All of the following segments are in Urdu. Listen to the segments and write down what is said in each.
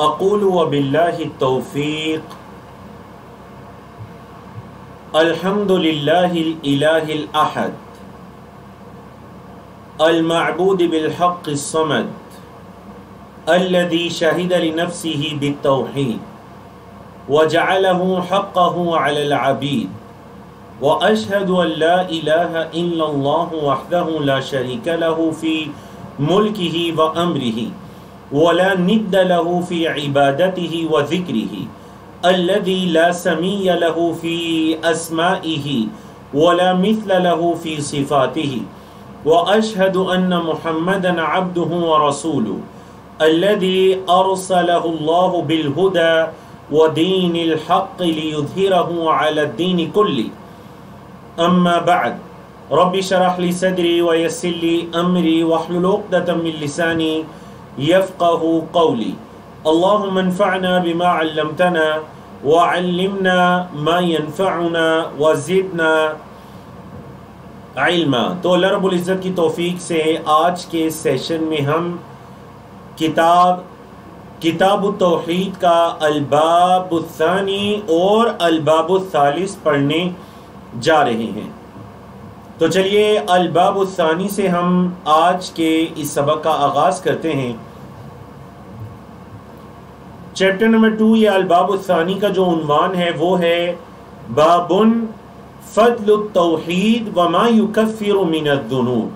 اقول وباللہ التوفیق الحمد للہ الإلہ الأحد المعبود بالحق الصمد الذي شهد لنفسه بالتوحيد وجعله حقه على العبيد وأشهد أن لا إله إلا الله وحده لا شريك له في ملكه وأمره ولا ند له في عبادته وذكره الذي لا سمي له في أسمائه ولا مثل له في صفاته وأشهد أن محمدا عبده ورسوله الذي أرسله الله بالهدى ودين الحق ليظهره على الدين كله أما بعد رب اشرح لي صدري ويسر لي أمري واحلل عقدة من لساني يفقهوا قولي اللهم انفعنا بما علمتنا وعلمنا ما ينفعنا وزدنا علما۔ تو اللہ رب العزت کی توفیق سے آج کے سیشن میں ہم کتاب التوحید کا الباب الثانی اور الباب الثالث پڑھنے جا رہے ہیں۔ تو چلیے الباب الثانی سے ہم آج کے اس سبق کا آغاز کرتے ہیں۔ چیپٹر نمبر 2 یا الباب الثانی کا جو عنوان ہے وہ ہے باب فضل التوحید وما یکفر من الذنوب۔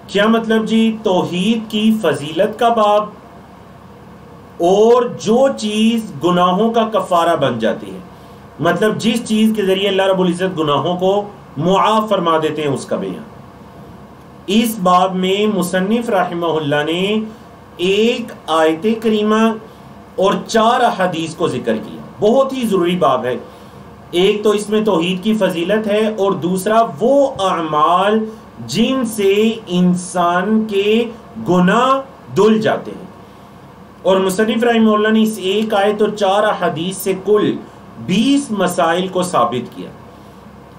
کیا مطلب جی؟ توحید کی فضیلت کا باب اور جو چیز گناہوں کا کفارہ بن جاتی ہے، مطلب جس چیز کے ذریعے اللہ رب العزت گناہوں کو معاف فرما دیتے ہیں اس کا بیان۔ اس باب میں مصنف رحمہ اللہ نے ایک آیت کریمہ اور 4 احادیث کو ذکر کیا۔ بہت ہی ضروری باب ہے۔ ایک تو اس میں توحید کی فضیلت ہے اور دوسرا وہ اعمال جن سے انسان کے گناہ دھل جاتے ہیں۔ اور مصنف رحمہ اللہ نے اس ایک آیت اور 4 احادیث سے کل 20 مسائل کو ثابت کیا۔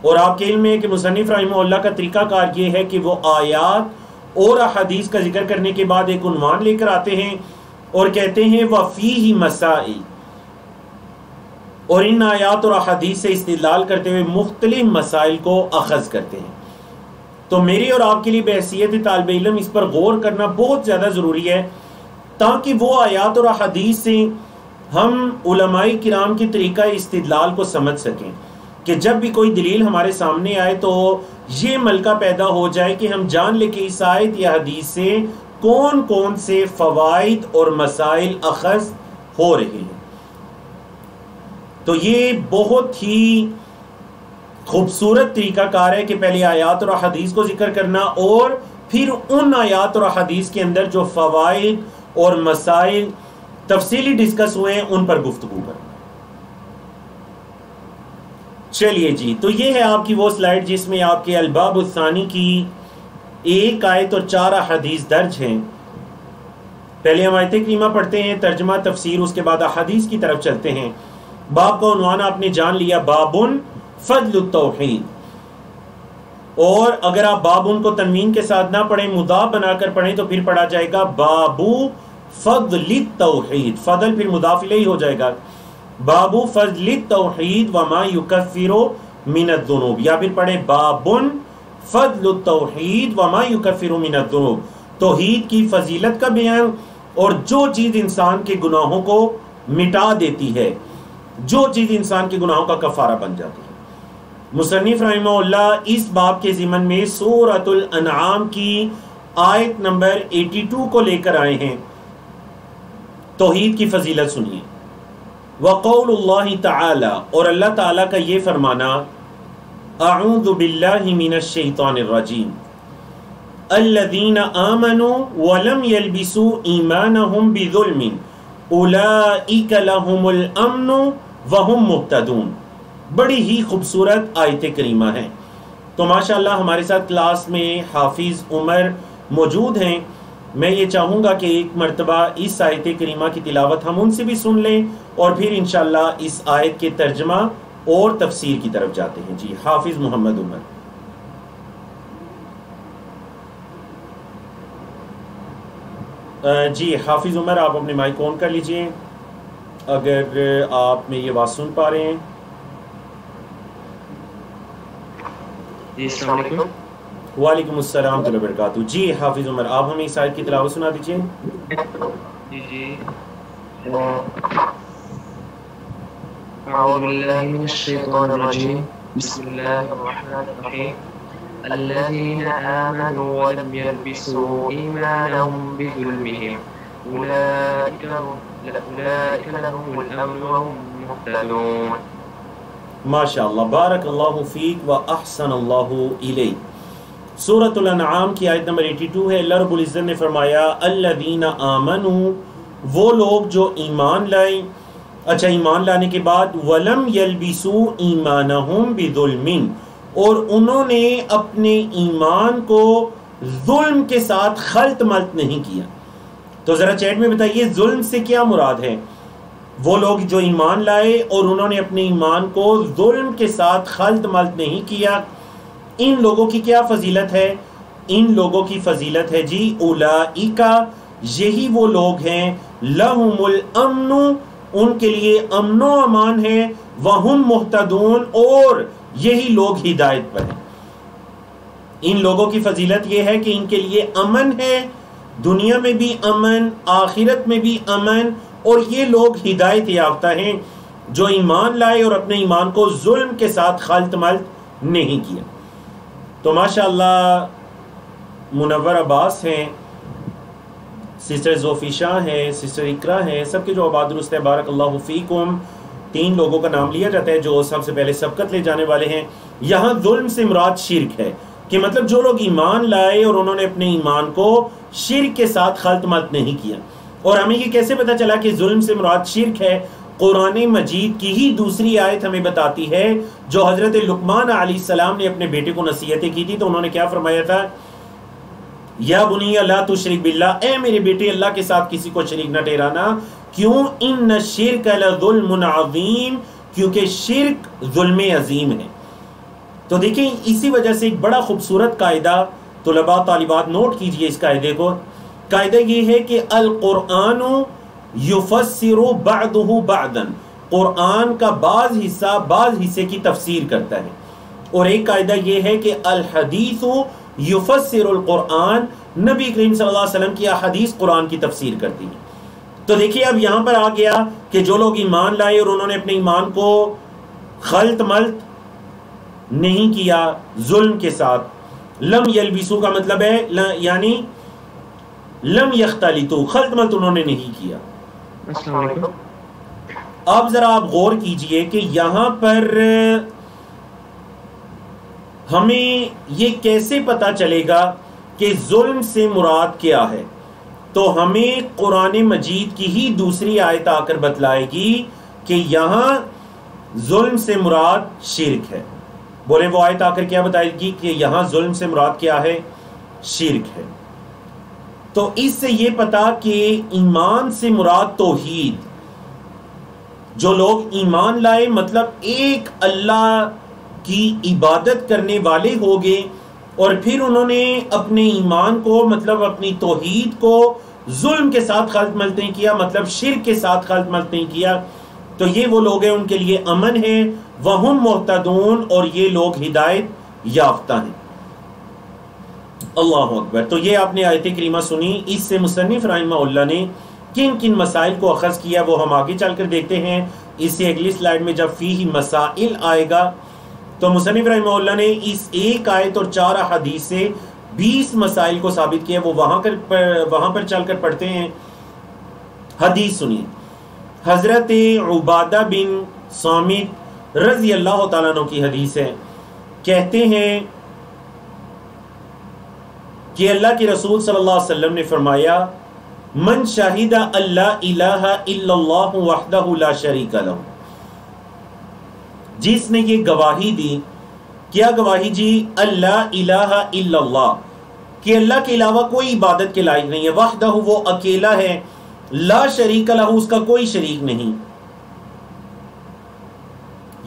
اور آپ کے علم میں ہے کہ مصنف رحمہ اللہ کا طریقہ کار یہ ہے کہ وہ آیات اور احادیث کا ذکر کرنے کے بعد ایک عنوان لے کر آتے ہیں اور کہتے ہیں وَفِيهِ مسائل، اور ان آیات اور احادیث سے استدلال کرتے ہوئے مختلف مسائل کو اخذ کرتے ہیں۔ تو میری اور آپ کے لیے بحیثیت طالب علم اس پر غور کرنا بہت زیادہ ضروری ہے، تاکہ وہ آیات اور احادیث سے ہم علماء کرام کی طریقہ استدلال کو سمجھ سکیں، کہ جب بھی کوئی دلیل ہمارے سامنے آئے تو یہ ملکہ پیدا ہو جائے کہ ہم جان لیں کہ اس آیت یا حدیث سے کون کون سے فوائد اور مسائل اخذ ہو رہے ہیں۔ تو یہ بہت ہی خوبصورت طریقہ کار ہے کہ پہلے آیات اور احادیث کو ذکر کرنا اور پھر ان آیات اور احادیث کے اندر جو فوائد اور مسائل تفصیلی ڈسکس ہوئے ہیں ان پر گفتگو کرنا۔ چلیے جی، تو یہ ہے آپ کی وہ سلائیڈ جس میں آپ کے الباب الثانی کی ایک آیت اور 4 احادیث درج ہیں۔ پہلے ہم آیت کریمہ پڑھتے ہیں، ترجمہ تفسیر، اس کے بعد احادیث کی طرف چلتے ہیں۔ باب کا عنوان آپ نے جان لیا، بابن فضل التوحید۔ اور اگر آپ بابن کو تنوین کے ساتھ نہ پڑھیں، مضاف بنا کر پڑھیں تو پھر پڑھا جائے گا بابو فضل التوحید، فضل پھر مضاف الیہ ہو جائے گا، بابو فضل التوحید وما یکفر من الذنوب، یا پھر پڑھیں بابن فضل التوحید وما یکفر من الذنوب، توحید کی فضیلت کا بیان اور جو چیز انسان کے گناہوں کو مٹا دیتی ہے، جو چیز انسان کے گناہوں کا کفارہ بن جاتی ہے۔ مصنف رحمہ اللہ اس باب کے ضمن میں سورۃ الانعام کی آیت نمبر 82 کو لے کر آئے ہیں۔ توحید کی فضیلت سنیے۔ وقول اللہ تعالی، اور اللہ تعالیٰ کا یہ فرمانا، اعوذ باللہ من الشیطان الرجیم، الذین آمنوا ولم یلبسوا ایمانہم بظلم اولئک لہم الامن وہم مہتدون۔ بڑی ہی خوبصورت آیت کریمہ ہے۔ تو ماشاءاللہ ہمارے ساتھ کلاس میں حافظ عمر موجود ہیں۔ میں یہ چاہوں گا کہ ایک مرتبہ اس آیت کریمہ کی تلاوت ہم ان سے بھی سن لیں اور پھر انشاءاللہ اس آیت کے ترجمہ اور تفسیر کی طرف جاتے ہیں۔ جی حافظ محمد عمر۔ جی حافظ عمر آپ اپنے مائک آن کر لیجئے اگر آپ میری آواز سن پا رہے ہیں. جی السلام علیکم. وعلیکم السلام ورحمۃ اللہ وبرکاتہ. جی حافظ عمر آپ ہمیں اس آیت کی تلاوت سنا دیجئے. جی اعوذ باللہ من الشیطان الرجیم بسم اللہ الرحمن الرحیم الذین آمنوا ولم يلبسوا ایمانهم بظلمهم اولئک لهم الامن وهم مهتدون. ماشاء اللہ بارک اللہ فیک و احسن اللہ الیک. سورۃ الانعام کی آیت نمبر 82 ہے. اللہ رب العزت نے فرمایا الذین آمنوا، وہ لوگ جو ایمان لائے. اچھا ایمان لانے کے بعد ولم یلبسوا ایمانہم بظلم، اور انہوں نے اپنے ایمان کو ظلم کے ساتھ خلط ملط نہیں کیا. تو ذرا چیٹ میں بتائیے ظلم سے کیا مراد ہے؟ وہ لوگ جو ایمان لائے اور انہوں نے اپنے ایمان کو ظلم کے ساتھ خلط ملط نہیں کیا، ان لوگوں کی کیا فضیلت ہے؟ ان لوگوں کی فضیلت ہے جی اولئک، یہی وہ لوگ ہیں، لہم الامن، ان کے لیے امن و امان ہے، وہم مہتدون، اور یہی لوگ ہدایت پر ہیں. ان لوگوں کی فضیلت یہ ہے کہ ان کے لیے امن ہے، دنیا میں بھی امن، آخرت میں بھی امن، اور یہ لوگ ہدایت یافتہ ہیں جو ایمان لائے اور اپنے ایمان کو ظلم کے ساتھ خلط ملط نہیں کیا. تو ماشاءاللہ منور عباس ہیں، سسٹر زوفی شاہ ہیں، سسٹر اقرا ہیں، سب کے جو آباد درست ہے. بارک اللہ فیکم. 3 لوگوں کا نام لیا جاتا ہے جو سب سے پہلے سبقت لے جانے والے ہیں. یہاں ظلم سے مراد شرک ہے، کہ مطلب جو لوگ ایمان لائے اور انہوں نے اپنے ایمان کو شرک کے ساتھ خلط ملط نہیں کیا. اور ہمیں یہ کیسے پتا چلا کہ ظلم سے مراد شرک ہے؟ قرآن مجید کی ہی دوسری آیت ہمیں بتاتی ہے، جو حضرت لقمان علیہ السلام نے اپنے بیٹے کو نصیحتیں کی تھی. تو انہوں نے کیا فرمایا تھا؟ یا بنی لا تشرک باللہ، اے میرے بیٹے اللہ کے ساتھ کسی کو شریک نہ ٹھہرانا. کیوں؟ ان الشرک لظلم عظیم، کیونکہ شرک ظلم عظیم ہے. تو دیکھیں اسی وجہ سے ایک بڑا خوبصورت قاعدہ طلباء طالبات نوٹ کیجئے اس قاعدے کو. قاعدہ یہ ہے کہ القرآن یفسر بعضہ بعضا، قرآن کا بعض حصے کی تفسیر کرتا ہے. اور ایک قاعدہ یہ ہے کہ الحدیث یفسر القرآن، نبی کریم صلی اللہ علیہ وسلم کی احادیث قرآن کی تفسیر کرتی ہے. تو دیکھیے اب یہاں پر آ گیا کہ جو لوگ ایمان لائے اور انہوں نے اپنے ایمان کو خلط ملط نہیں کیا ظلم کے ساتھ. لم یلبسو کا مطلب ہے یعنی لم یختلطو، خلط ملط انہوں نے نہیں کیا. السلام علیکم. اب ذرا آپ غور کیجئے کہ یہاں پر ہمیں یہ کیسے پتا چلے گا کہ ظلم سے مراد کیا ہے؟ تو ہمیں قرآن مجید کی ہی دوسری آیت آ کر بتلائے گی کہ یہاں ظلم سے مراد شرک ہے. بولیں وہ آیت آ کر کیا بتائے گی کہ یہاں ظلم سے مراد کیا ہے؟ شرک ہے. تو اس سے یہ پتا کہ ایمان سے مراد توحید. جو لوگ ایمان لائے مطلب ایک اللہ کی عبادت کرنے والے ہو گئے، اور پھر انہوں نے اپنے ایمان کو مطلب اپنی توحید کو ظلم کے ساتھ خلط ملط نہیں کیا، مطلب شرک کے ساتھ خلط ملط نہیں کیا. تو یہ وہ لوگ ہیں، ان کے لیے امن ہے، وہم مہتدون، اور یہ لوگ ہدایت یافتہ ہیں. اللہ اکبر. تو یہ آپ نے آیت کریمہ سنی. اس سے مصنف رحمہ اللہ نے کن کن مسائل کو اخذ کیا وہ ہم آگے چل کر دیکھتے ہیں. اس سے اگلی سلائیڈ میں جب فیہ مسائل آئے گا تو مصنف رحمہ اللہ نے اس ایک آیت اور 4 احادیث سے 20 مسائل کو ثابت کیا. وہ وہاں پر چل کر پڑھتے ہیں. حدیث سنیے. حضرت عبادہ بن صامت رضی اللہ تعالیٰ عنہ کی حدیث ہے. کہتے ہیں کہ اللہ کے رسول صلی اللہ علیہ وسلم نے فرمایا من شاہد اللہ الہ الا اللہ وحدہ لا شریک لہ، جس نے یہ گواہی دی. کیا گواہی جی؟ اللہ الہ الا اللہ، کہ اللہ کے علاوہ کوئی عبادت کے لائق نہیں ہے. وحدہ، وہ اکیلا ہے. لا شریک لہ، اس کا کوئی شریک نہیں.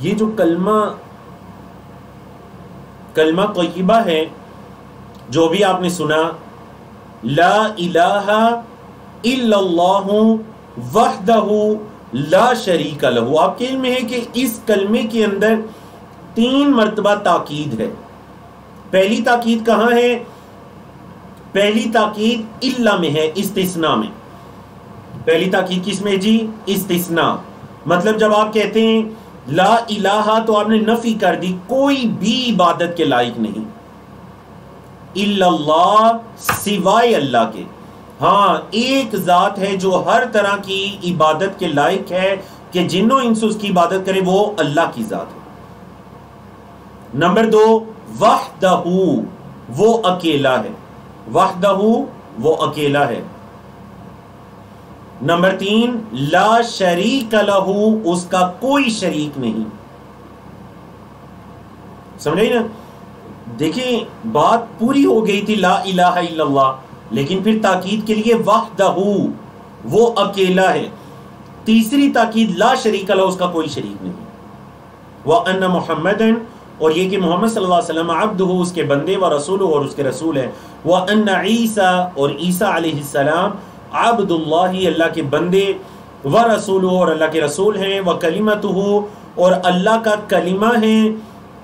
یہ جو کلمہ طیبہ ہے جو بھی آپ نے سنا، لا الہ الا اللہ وحدہ لا شریک لہ. آپ کے علم میں ہے کہ اس کلمے کے اندر 3 مرتبہ تاکید ہے. پہلی تاکید کہاں ہے؟ پہلی تاکید الا میں ہے، استثناء میں. پہلی تاکید کس میں جی؟ استثناء. مطلب جب آپ کہتے ہیں لا الہ تو آپ نے نفی کر دی، کوئی بھی عبادت کے لائق نہیں الا اللہ، سوائے اللہ کے. ہاں ایک ذات ہے جو ہر طرح کی عبادت کے لائق ہے کہ جنوں انس اس کی عبادت کرے، وہ اللہ کی ذات ہے. نمبر 2 وحدہ، وہ اکیلا ہے. وحدہ، وہ اکیلا ہے. نمبر 3 لا شریک لہ، اس کا کوئی شریک نہیں. سمجھے نا؟ دیکھیں بات پوری ہو گئی تھی لا الہ الا اللہ، لیکن پھر تاکید کے لیے وحدہ، وہ اکیلا ہے. تیسری تاکید لا شریک لہ، اس کا کوئی شریک نہیں. وَأَنَّ مُحَمَّدًا، اور یہ کہ محمد صلی اللہ علیہ وسلم عبدہ، اس کے بندے، و رسولہ، اور اس کے رسول ہے. وَأَنَّ عیسیٰ، اور عیسیٰ علیہ السلام عبد اللہ، اللہ کے بندے، و رسولہ، اور اللہ کے رسول ہیں. وَكَلِمَتُهُ، اور اللہ کا کلمہ ہے.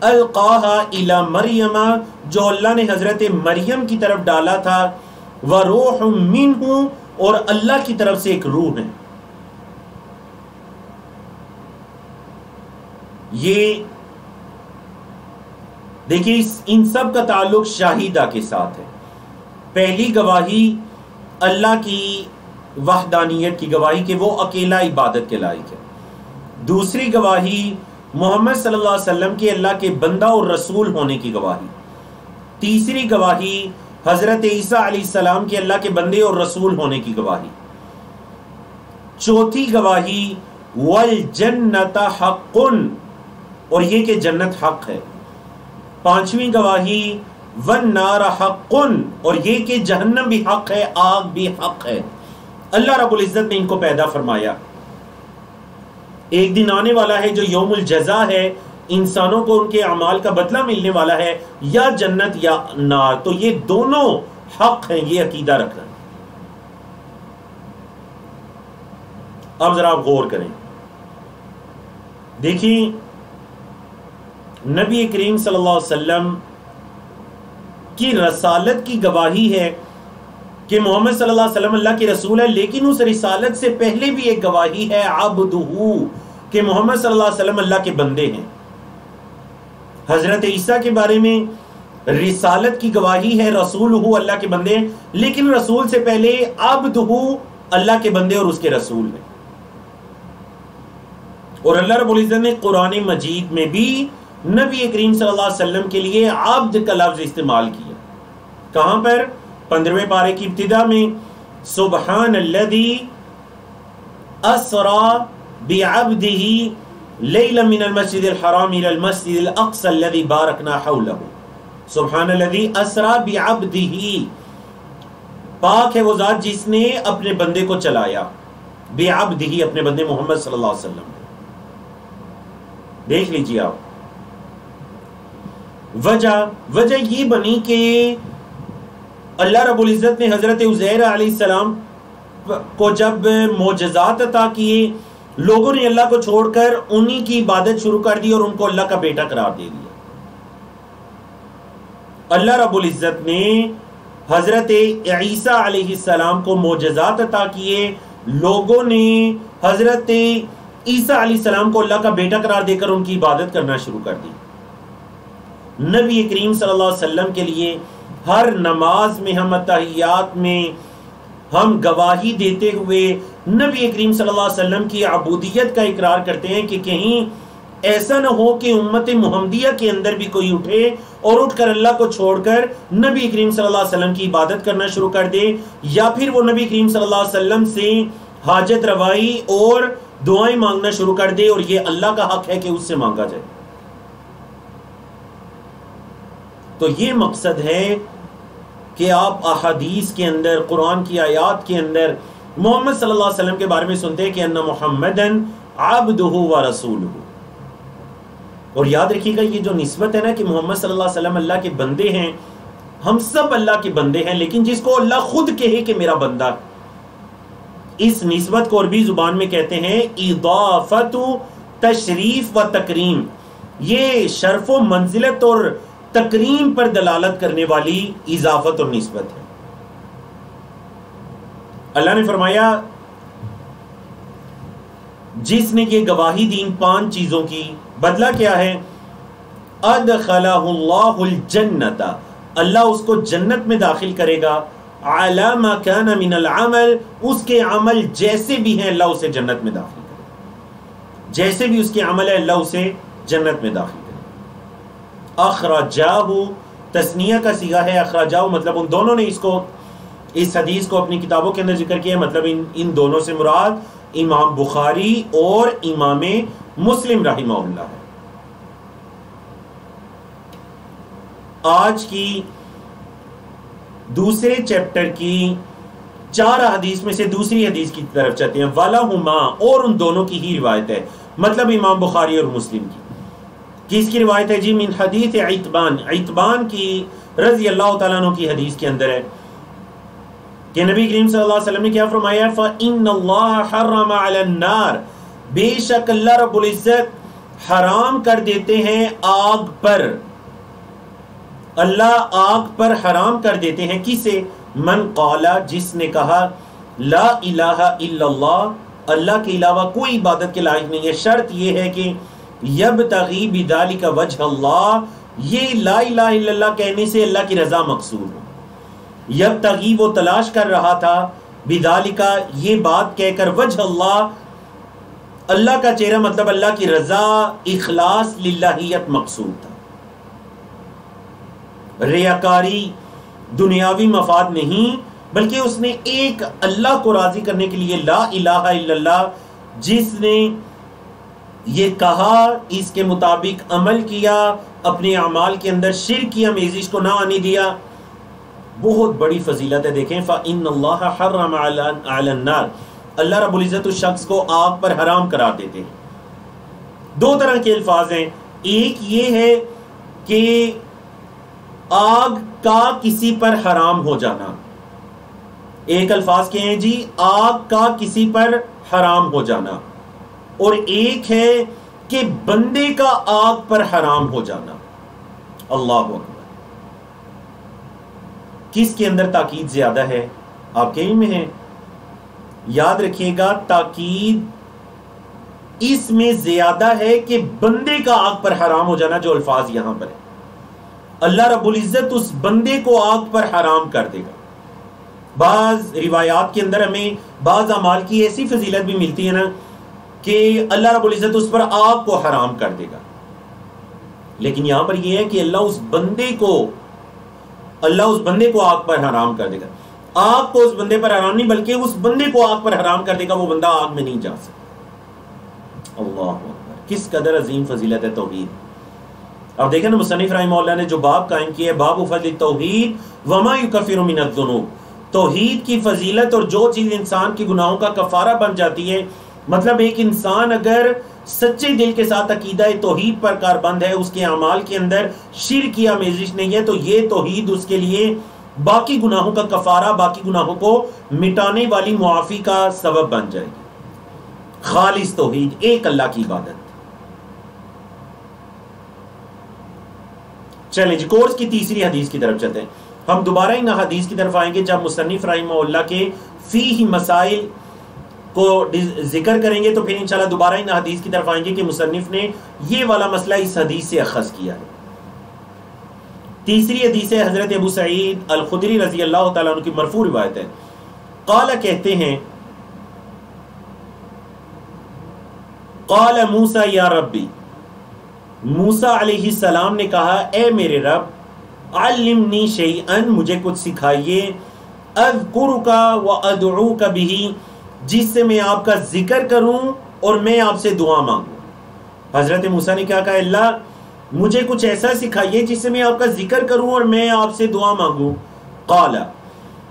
القاہا الی مریم، جو اللہ نے حضرت مریم کی طرف ڈالا تھا. وروح منہ، اور اللہ کی طرف سے ایک روح ہے. یہ دیکھیے ان سب کا تعلق شاہدہ کے ساتھ ہے. پہلی گواہی اللہ کی وحدانیت کی گواہی کہ وہ اکیلا عبادت کے لائق ہے. دوسری گواہی محمد صلی اللہ علیہ وسلم کے اللہ کے بندہ اور رسول ہونے کی گواہی. تیسری گواہی حضرت عیسیٰ علیہ السلام کے اللہ کے بندے اور رسول ہونے کی گواہی. چوتھی گواہی والجنت حق، اور یہ کہ جنت حق ہے. پانچویں گواہی والنار حق، اور یہ کہ جہنم بھی حق ہے، آگ بھی حق ہے. اللہ رب العزت نے ان کو پیدا فرمایا. ایک دن آنے والا ہے جو یوم الجزا ہے، انسانوں کو ان کے اعمال کا بدلہ ملنے والا ہے، یا جنت یا نار. تو یہ دونوں حق ہیں، یہ عقیدہ رکھنا. اب ذرا آپ غور کریں، دیکھیں نبی کریم صلی اللہ علیہ وسلم کی رسالت کی گواہی ہے کہ محمد صلی اللہ علیہ وسلم اللہ کے رسول ہے، لیکن اس رسالت سے پہلے بھی ایک گواہی ہے عبدہ، کہ محمد صلی اللہ علیہ وسلم اللہ کے بندے ہیں. حضرت عیسیٰ کے بارے میں رسالت کی گواہی ہے رسول ہو، اللہ کے بندے ہیں، لیکن رسول سے پہلے عبد ہو، اللہ کے بندے اور اس کے رسول ہیں. اور اللہ رب العزت نے قرآن مجید میں بھی نبی کریم صلی اللہ علیہ وسلم کے لیے عبد کا لفظ استعمال کیا. کہاں پر؟ 15ویں پارے کی ابتدا میں سبحان الذی اسرا بعبدہ لیلا من المسجد الحرام الى المسجد الاقصى الذي بارکنا حولہ. سبحان الذی اسرا بعبدہ، پاک ہے وہ ذات جس نے اپنے بندے کو چلایا، بعبدہ، اپنے بندے محمد صلی اللہ علیہ وسلم. دیکھ لیجیے آپ، وجہ یہ بنی کہ اللہ رب العزت نے حضرت عزیر علیہ السلام کو جب معجزات عطا کیے، لوگوں نے اللہ کو چھوڑ کر انہی کی عبادت شروع کر دی اور ان کو اللہ کا بیٹا قرار دے دیا. اللہ رب العزت نے حضرت عیسیٰ علیہ السلام کو معجزات عطا کیے، لوگوں نے حضرت عیسیٰ علیہ السلام کو اللہ کا بیٹا قرار دے کر ان کی عبادت کرنا شروع کر دی. نبی کریم صلی اللہ علیہ وسلم کے لیے ہر نماز میں ہم اتحیات میں ہم گواہی دیتے ہوئے نبی کریم صلی اللہ علیہ وسلم کی عبودیت کا اقرار کرتے ہیں کہ کہیں ایسا نہ ہو کہ امت محمدیہ کے اندر بھی کوئی اٹھے اور اٹھ کر اللہ کو چھوڑ کر نبی کریم صلی اللہ علیہ وسلم کی عبادت کرنا شروع کر دے، یا پھر وہ نبی کریم صلی اللہ علیہ وسلم سے حاجت روائی اور دعائیں مانگنا شروع کر دے، اور یہ اللہ کا حق ہے کہ اس سے مانگا جائے. تو یہ مقصد ہے کہ آپ احادیث کے اندر، قرآن کی آیات کے اندر محمد صلی اللہ علیہ وسلم کے بارے میں سنتے ہیں کہ ان محمدن عبدہ و رسولہ. اور یاد رکھیے گا یہ جو نسبت ہے نا کہ محمد صلی اللہ علیہ وسلم اللہ کے بندے ہیں، ہم سب اللہ کے بندے ہیں، لیکن جس کو اللہ خود کہے کہ میرا بندہ، اس نسبت کو عربی زبان میں کہتے ہیں اضافت تشریف و تکریم، یہ شرف و منزلت اور تکریم پر دلالت کرنے والی اضافت اور نسبت ہے۔ اللہ نے فرمایا جس نے یہ گواہی دی ان 5 چیزوں کی، بدلہ کیا ہے؟ ادخلہ اللہ الجنت، اللہ اس کو جنت میں داخل کرے گا، علی ما کان من العمل، اس کے عمل جیسے بھی ہیں اللہ اسے جنت میں داخل کرے گا، جیسے بھی اس کے عمل ہے اللہ اسے جنت میں داخل کرے گا۔ اخرجاہ تثنیہ کا صیغہ ہے، اخرجاہ مطلب ان دونوں نے اس حدیث کو اپنی کتابوں کے اندر ذکر کیا، مطلب ان دونوں سے مراد امام بخاری اور امام مسلم رحمہ اللہ ہے۔ آج کی دوسرے چیپٹر کی 4 حدیث میں سے دوسری حدیث کی طرف چلتے ہیں، وَلَهُمَا، اور ان دونوں کی ہی روایت ہے، مطلب امام بخاری اور مسلم کی۔ کس کی روایت ہے جی؟ من حدیث عتبان کی رضی اللہ تعالیٰ عنہ کی حدیث کے اندر ہے کہ نبی کریم صلی اللہ علیہ وسلم نے کیا فرمایا؟ فَإِنَّ اللَّهَ حَرَّمَ عَلَى النَّارِ، بے شک اللہ رب العزت حرام کر دیتے ہیں آگ پر، اللہ آگ پر حرام کر دیتے ہیں کسے؟ من قالا، جس نے کہا لا الہ الا اللہ، اللہ کے علاوہ کوئی عبادت کے لائق نہیں ہے، شرط یہ ہے کہ یبتغی بذالک وجہ اللہ، یہ لا الہ الا اللہ کہنے سے اللہ کی رضا مقصود ہو۔ یبتغی وہ تلاش کر رہا تھا، بذالک یہ بات کہہ کر، وجہ اللہ اللہ کا چہرہ مطلب اللہ کی رضا، اخلاص للہیت مقصود تھا، ریاکاری دنیاوی مفاد نہیں، بلکہ اس نے ایک اللہ کو راضی کرنے کے لیے لا الہ الا اللہ، جس نے یہ کہا اس کے مطابق عمل کیا، اپنے اعمال کے اندر شرک کی آمیزش کو نہ آنے دیا، بہت بڑی فضیلت ہے۔ دیکھیں فَإِنَّ اللَّهَ حَرَّمَ عَلَى النَّارِ، اللہ رب العزت اس شخص کو آگ پر حرام قرار دیتے ہیں۔ 2 طرح کے الفاظ ہیں، ایک یہ ہے کہ آگ کا کسی پر حرام ہو جانا، ایک الفاظ کے ہیں جی آگ کا کسی پر حرام ہو جانا، اور ایک ہے کہ بندے کا آگ پر حرام ہو جانا۔ اللہ اکبر، کس کے اندر تاکید زیادہ ہے؟ آپ کے علم میں ہے؟ یاد رکھیے گا تاکید اس میں زیادہ ہے کہ بندے کا آگ پر حرام ہو جانا، جو الفاظ یہاں پر ہے، اللہ رب العزت اس بندے کو آگ پر حرام کر دے گا۔ بعض روایات کے اندر ہمیں بعض اعمال کی ایسی فضیلت بھی ملتی ہے نا کہ اللہ رب العزت اس پر آگ کو حرام کر دے گا، لیکن یہاں پر یہ ہے کہ اللہ اس بندے کو آگ پر حرام کر دے گا۔ آگ کو اس بندے پر حرام نہیں، بلکہ اس بندے کو آگ پر حرام کر دے گا، وہ بندہ آگ میں نہیں جا سکتا۔ اللہ اکبر، کس قدر عظیم فضیلت ہے توحید۔ اب دیکھیں نا مصنف رحمہ اللہ نے جو باب قائم کیا ہے، باب فضل التوحید وما یکفر من الذنوب، توحید کی فضیلت اور جو چیز انسان کی گناہوں کا کفارہ بن جاتی ہے، مطلب ایک انسان اگر سچے دل کے ساتھ عقیدہ توحید پر کاربند ہے، اس کے اعمال کے اندر شرک کی آمیزش نہیں ہے، تو یہ توحید اس کے لیے باقی گناہوں کا کفارہ، باقی گناہوں کو مٹانے والی معافی کا سبب بن جائے گی۔ خالص توحید، ایک اللہ کی عبادت۔ چلیں جی، کورس کی تیسری حدیث کی طرف چلتے ہیں۔ ہم دوبارہ ان حدیث کی طرف آئیں گے جب مصنف رحمہ اللہ کے فیہ مسائل کو ذکر کریں گے، تو پھر انشاءاللہ دوبارہ ان حدیث کی طرف آئیں گے کہ مصنف نے یہ والا مسئلہ اس حدیث سے اخذ کیا ہے۔ تیسری حدیث ہے حضرت ابو سعید الخدری رضی اللہ تعالیٰ عنہ کی مرفوع روایت ہے۔ قال کہتے ہیں، قال موسیٰ یا ربی، موسیٰ علیہ السلام نے کہا اے میرے رب، علمنی شیئن، مجھے کچھ سکھائیے، اذکرک و ادعوک بہ، جس سے میں آپ کا ذکر کروں اور میں آپ سے دعا مانگوں۔ حضرت موسیٰ نے کیا کہا، اللہ مجھے کچھ ایسا سکھائیے جس سے میں آپ کا ذکر کروں اور میں آپ سے دعا مانگوں۔ قال،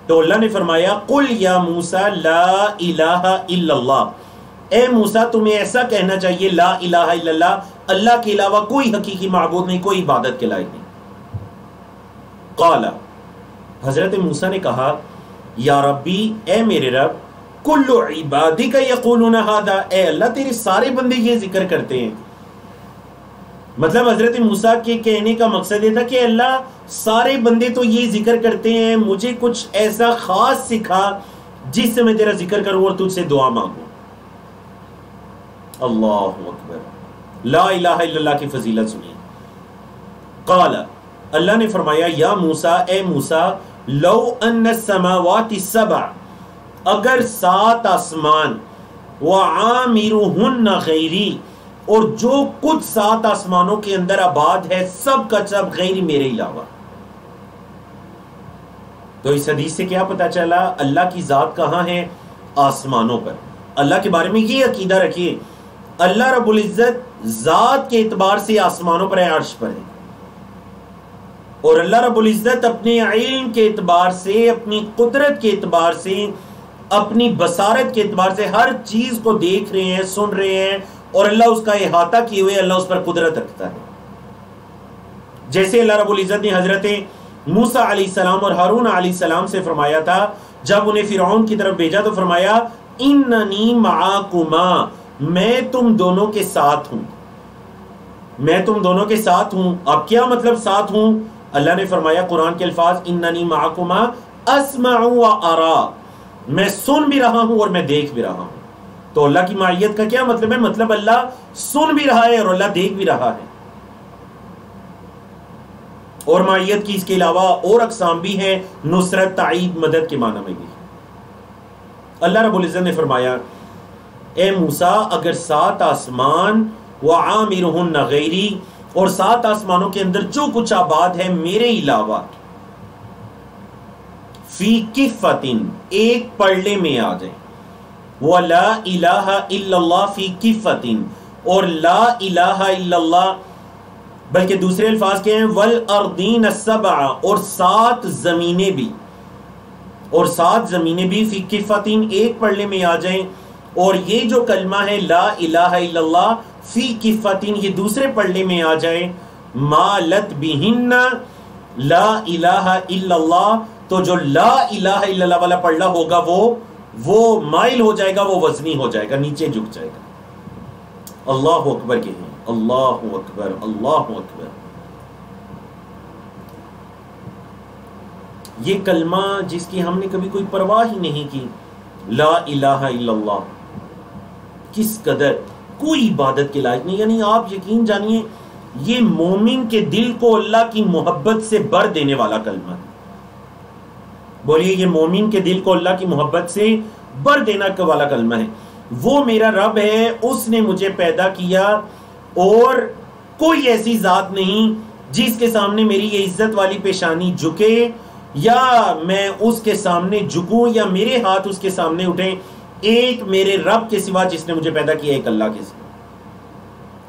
تو اللہ نے فرمایا، قل یا موسیٰ لا الہ الا اللہ، اے موسیٰ تمہیں ایسا کہنا چاہیے، لا الہ الا اللہ، اللہ کے علاوہ کوئی حقیقی معبود نہیں، کوئی عبادت کے لائق نہیں۔ قال، حضرت موسیٰ نے کہا، یا ربی، اے میرے رب، کل عبادک یقولون ھذا، اے اللہ تیرے سارے بندے یہ ذکر کرتے ہیں. مطلب حضرت موسیٰ کے کہنے کا مقصد یہ تھا کہ اللہ سارے بندے تو یہ ذکر کرتے ہیں، مجھے کچھ ایسا خاص سکھا جس سے میں تیرا ذکر کروں اور تجھ سے دعا مانگوں. اللہ اکبر، لا الہ الا اللہ کی فضیلت سنیے. قال، اللہ نے فرمایا یا موسیٰ، اے موسیٰ، لو ان السماوات السبع، اگر 7 آسمان، وعامرہن غیری، اور جو کچھ 7 آسمانوں کے اندر آباد ہے سب کا سب غیر میرے علاوہ. تو اس حدیث سے کیا پتا چلا؟ اللہ کی ذات کہاں ہے؟ آسمانوں پر. اللہ کے بارے میں یہ عقیدہ رکھیے، اللہ رب العزت ذات کے اعتبار سے آسمانوں پر ہے، عرش پر ہے، اور اللہ رب العزت اپنے علم کے اعتبار سے، اپنی قدرت کے اعتبار سے، اپنی بصارت کے اعتبار سے ہر چیز کو دیکھ رہے ہیں، سن رہے ہیں، اور اللہ اس کا احاطہ کیے ہوئے اللہ اس پر قدرت رکھتا ہے. جیسے اللہ رب العزت نے حضرت موسیٰ علیہ السلام اور ہارون علیہ السلام سے فرمایا تھا جب انہیں فرعون کی طرف بھیجا، تو فرمایا اننی معاکما، میں تم دونوں کے ساتھ ہوں، میں تم دونوں کے ساتھ ہوں. اب کیا مطلب ساتھ ہوں؟ اللہ نے فرمایا قرآن کے الفاظ اننی معاکما اسمع و ارا، میں سن بھی رہا ہوں اور میں دیکھ بھی رہا ہوں. تو اللہ کی معیت کا کیا مطلب ہے؟ مطلب اللہ سن بھی رہا ہے اور اللہ دیکھ بھی رہا ہے. اور معیت کی اس کے علاوہ اور اقسام بھی ہیں، نصرت، تائید، مدد کے معنی میں بھی. اللہ رب العزت نے فرمایا اے موسیٰ، اگر 7 آسمان وعامرہن غیری، اور 7 آسمانوں کے اندر جو کچھ آباد ہے میرے علاوہ، فی کفتن، ایک پلڑے میں آ جائیں، وَلَا إِلَهَ إِلَّا اللَّهُ فِي كِفَّةٍ، اور لا الہ الا اللہ، بلکہ دوسرے الفاظ کے ہیں وَالْأَرْضِينَ السَّبْعَ، اور 7 زمینیں بھی، اور 7 زمینیں بھی فی کفتن، ایک پلڑے میں آ جائیں. اور یہ جو کلمہ ہے لا الہ الا اللہ فی کفتن، یہ دوسرے پلڑے میں آ جائے، مالت بہن لا الہ الا اللہ، تو جو لا الہ الا اللہ والا پلڑا ہوگا وہ مائل ہو جائے گا، وہ وزنی ہو جائے گا، نیچے جھک جائے گا. اللہ اکبر کہیں، اللہ اکبر، اللہ اکبر. یہ کلمہ جس کی ہم نے کبھی کوئی پرواہ ہی نہیں کی، لا الہ الا اللہ، کس قدر کوئی عبادت کے لائق نہیں. یعنی آپ یقین جانیے یہ مومن کے دل کو اللہ کی محبت سے بھر دینے والا کلمہ ہے. بولیے، یہ مومن کے دل کو اللہ کی محبت سے بھر دینے والا کلمہ ہے. وہ میرا رب ہے، اس نے مجھے پیدا کیا، اور کوئی ایسی ذات نہیں جس کے سامنے میری یہ عزت والی پیشانی جھکے، یا میں اس کے سامنے جھکوں، یا میرے ہاتھ اس کے سامنے اٹھیں. ایک میرے رب کے سوا جس نے مجھے پیدا کیا، ایک اللہ کے سوا،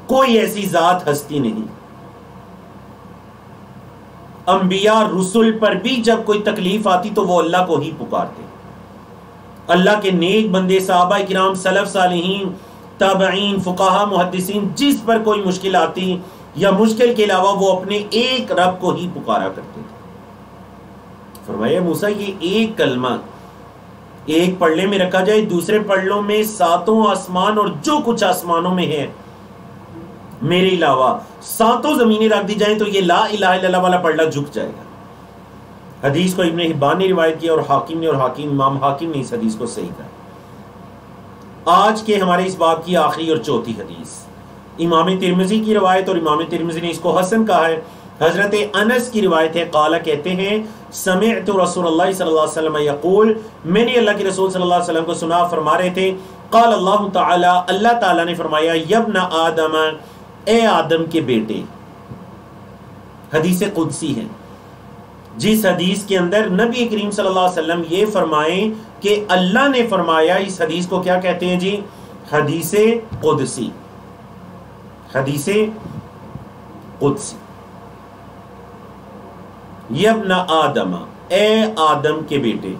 کوئی ایسی ذات ہستی نہیں. انبیاء رسول پر بھی جب کوئی تکلیف آتی تو وہ اللہ کو ہی پکارتے. اللہ کے نیک بندے، صحابہ کرام، سلف صالحین، تابعین، فقہاء، محدثین، جس پر کوئی مشکل آتی یا مشکل کے علاوہ وہ اپنے ایک رب کو ہی پکارا کرتے تھے. فرمایا موسیٰ یہ ایک کلمہ ایک پلڑے میں رکھا جائے، دوسرے پلڑوں میں 7 آسمان اور جو کچھ آسمانوں میں ہے میرے علاوہ 7 زمینیں رکھ دی جائیں، تو یہ لا الہ الا اللہ والا پلڑا جھک جائے گا. حدیث کو ابن حبان نے روایت کیا، اور حاکم نے، اور امام حاکم نے اس حدیث کو صحیح کہا. آج کے ہمارے اس باب کی آخری اور چوتھی حدیث امام ترمذی کی روایت، اور امام ترمذی نے اس کو حسن کہا ہے. حضرت انس کی روایت ہے، قال کہتے ہیں سمعت رسول اللہ صلی اللہ علیہ وسلم یقول، میں نے اللہ کے رسول صلی اللہ علیہ وسلم کو سنا، فرما رہے تھے قال اللہ تعالی، اللہ تعالی نے فرمایا یبن آدم، اے آدم کے بیٹے. حدیث قدسی ہے جس حدیث کے اندر نبی کریم صلی اللہ علیہ وسلم یہ فرمائیں کہ اللہ نے فرمایا. اس حدیث کو کیا کہتے ہیں جی؟ حدیث قدسی. حدیث قدسی. یبن آدم، اے آدم کے بیٹے،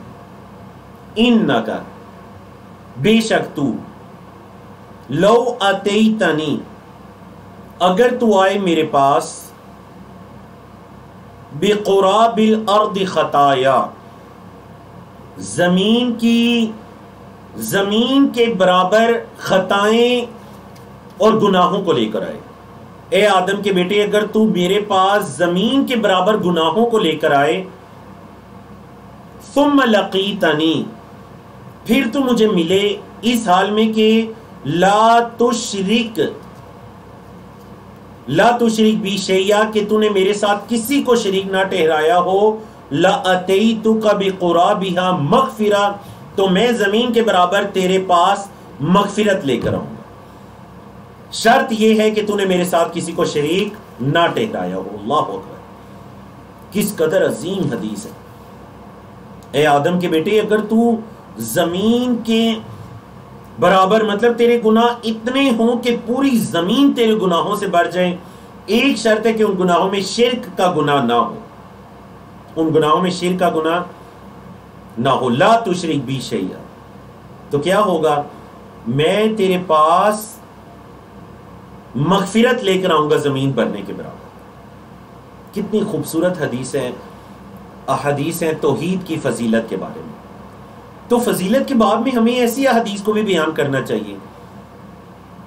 انکا، بے شک تو، لو اتیتنی، اگر تو آئے میرے پاس، بقراب الارض خطایا، زمین کی زمین کے برابر خطائیں اور گناہوں کو لے کر آئے. اے آدم کے بیٹے اگر تو میرے پاس زمین کے برابر گناہوں کو لے کر آئے، ثم لقیتنی، پھر تو مجھے ملے اس حال میں کہ لا تشرک بی شیئا، کہ تو نے میرے ساتھ کسی کو شریک نہ ٹھہرایا ہو، لاتیتک بقرابھا مغفرہ، تو میں زمین کے برابر تیرے پاس مغفرت لے کر آؤں گا. شرط یہ ہے کہ تو نے میرے ساتھ کسی کو شریک نہ ٹھہرایا ہو. اللہ اکبر، کس قدر عظیم حدیث ہے. اے آدم کے بیٹے اگر تو زمین کے برابر، مطلب تیرے گناہ اتنے ہوں کہ پوری زمین تیرے گناہوں سے بھر جائے، ایک شرط ہے کہ ان گناہوں میں شرک کا گناہ نہ ہو، ان گناہوں میں شرک کا گناہ نہ ہو. لا تشرک بی شیئا، تو کیا ہوگا؟ میں تیرے پاس مغفرت لے کر آؤں گا زمین بھرنے کے برابر. کتنی خوبصورت حدیث ہے، احادیث ہیں توحید کی فضیلت کے بارے میں. تو فضیلت کے باب میں ہمیں ایسی احادیث کو بھی بیان کرنا چاہیے.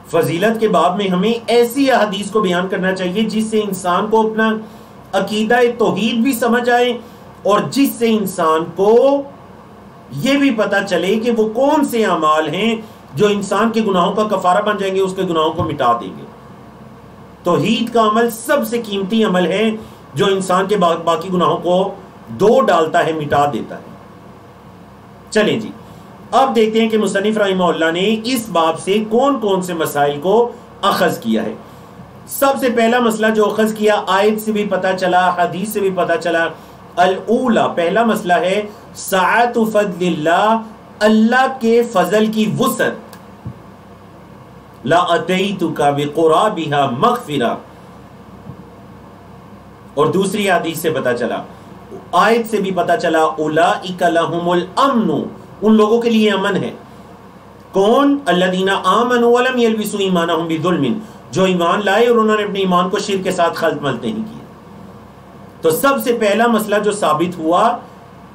فضیلت کے باب میں ہمیں ایسی احادیث کو بیان کرنا چاہیے جس سے انسان کو اپنا عقیدہ توحید بھی سمجھ آئے، اور جس سے انسان کو یہ بھی پتہ چلے کہ وہ کون سے اعمال ہیں جو انسان کے گناہوں کا کفارہ بن جائیں گے، اس کے گناہوں کو مٹا دیں گے. توحید کا عمل سب سے قیمتی عمل ہے جو انسان کے باقی گناہوں کو دو ڈالتا ہے، مٹا دیتا ہے. چلیں جی، اب دیکھتے ہیں کہ مصنف رحمہ اللہ نے اس باب سے کون کون سے مسائل کو اخذ کیا ہے. سب سے پہلا مسئلہ جو اخذ کیا، آیت سے بھی پتہ چلا، حدیث سے بھی پتہ چلا. الاولا، پہلا مسئلہ ہے سعۃ فضل اللہ، اللہ کے فضل کی وسعت. لاتیتک بقرابھا مغفرہ، اور دوسری حدیث سے پتہ چلا، آیت سے بھی پتہ چلا، اولئک لہم الامن، ان لوگوں کے لیے امن ہے. کون؟ الذین آمنوا ولم یلبسوا ایمانہم بظلم، جو ایمان لائے اور انہوں نے اپنے ایمان کو شرک کے ساتھ خلط ملط نہیں کیا. تو سب سے پہلا مسئلہ جو ثابت ہوا،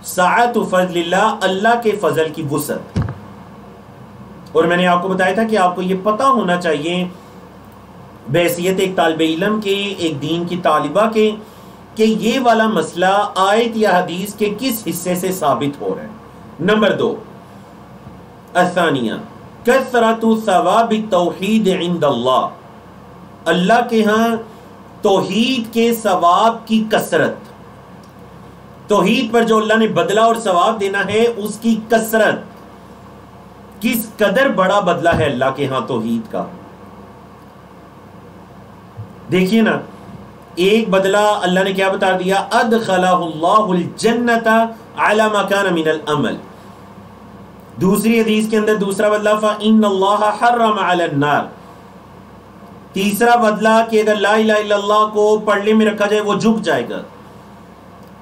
سعۃ فضل اللہ، اللہ کے فضل کی وسعت. اور میں نے آپ کو بتایا تھا کہ آپ کو یہ پتہ ہونا چاہیے بحیثیت ایک طالب علم کے، ایک دین کی طالبہ کے، کہ یہ والا مسئلہ آیت یا حدیث کے کس حصے سے ثابت ہو رہا ہے. نمبر 2، الثانیہ کثرت ثواب التوحید عند اللہ، اللہ کے ہاں توحید کے ثواب کی کثرت. توحید پر جو اللہ نے بدلہ اور ثواب دینا ہے اس کی کثرت، کس قدر بڑا بدلہ ہے اللہ کے ہاں توحید کا. دیکھیے نا، ایک بدلہ اللہ نے کیا بتا دیا، ادخلہ اللہ الجنت علی ما کان من العمل. دوسری حدیث کے اندر دوسرا بدلہ فإن اللہ حرم علی النار. تیسرا بدلہ کہ اگر لا الہ الا اللہ کو پڑھنے میں رکھا جائے وہ جھک جائے گا.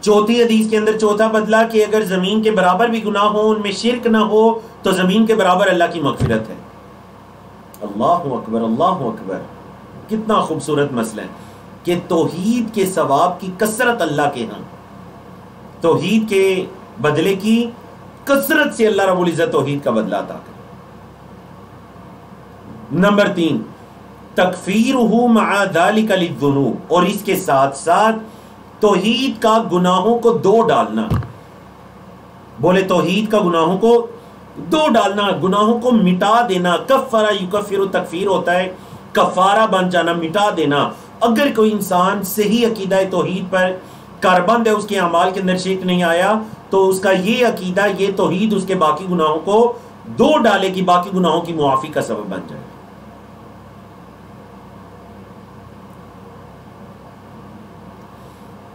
چوتھی حدیث کے اندر چوتھا بدلہ کہ اگر زمین کے برابر بھی گناہ ہو، ان میں شرک نہ ہو، تو زمین کے برابر اللہ کی مغفرت ہے. اللہ اکبر، اللہ اکبر، کتنا خوبصورت مسئلہ ہے کہ توحید کے ثواب کی کثرت اللہ کے ہاں، توحید کے بدلے کی کثرت سے اللہ رب العزت توحید کا بدلہ عطا کرے. نمبر 3، تکفیرہ مع ذلک للذنوب، اور اس کے ساتھ ساتھ توحید کا گناہوں کو دو ڈالنا. بولے توحید کا گناہوں کو دو ڈالنا، گناہوں کو مٹا دینا. کفر یکفر، تکفیر ہوتا ہے کفارہ بن جانا، مٹا دینا. اگر کوئی انسان صحیح عقیدہ توحید پر کاربند ہے، اس کے اعمال کے اندر شرک نہیں آیا، تو اس کا یہ عقیدہ، یہ توحید اس کے باقی گناہوں کو دو ڈالے گی، باقی گناہوں کی معافی کا سبب بن جائے.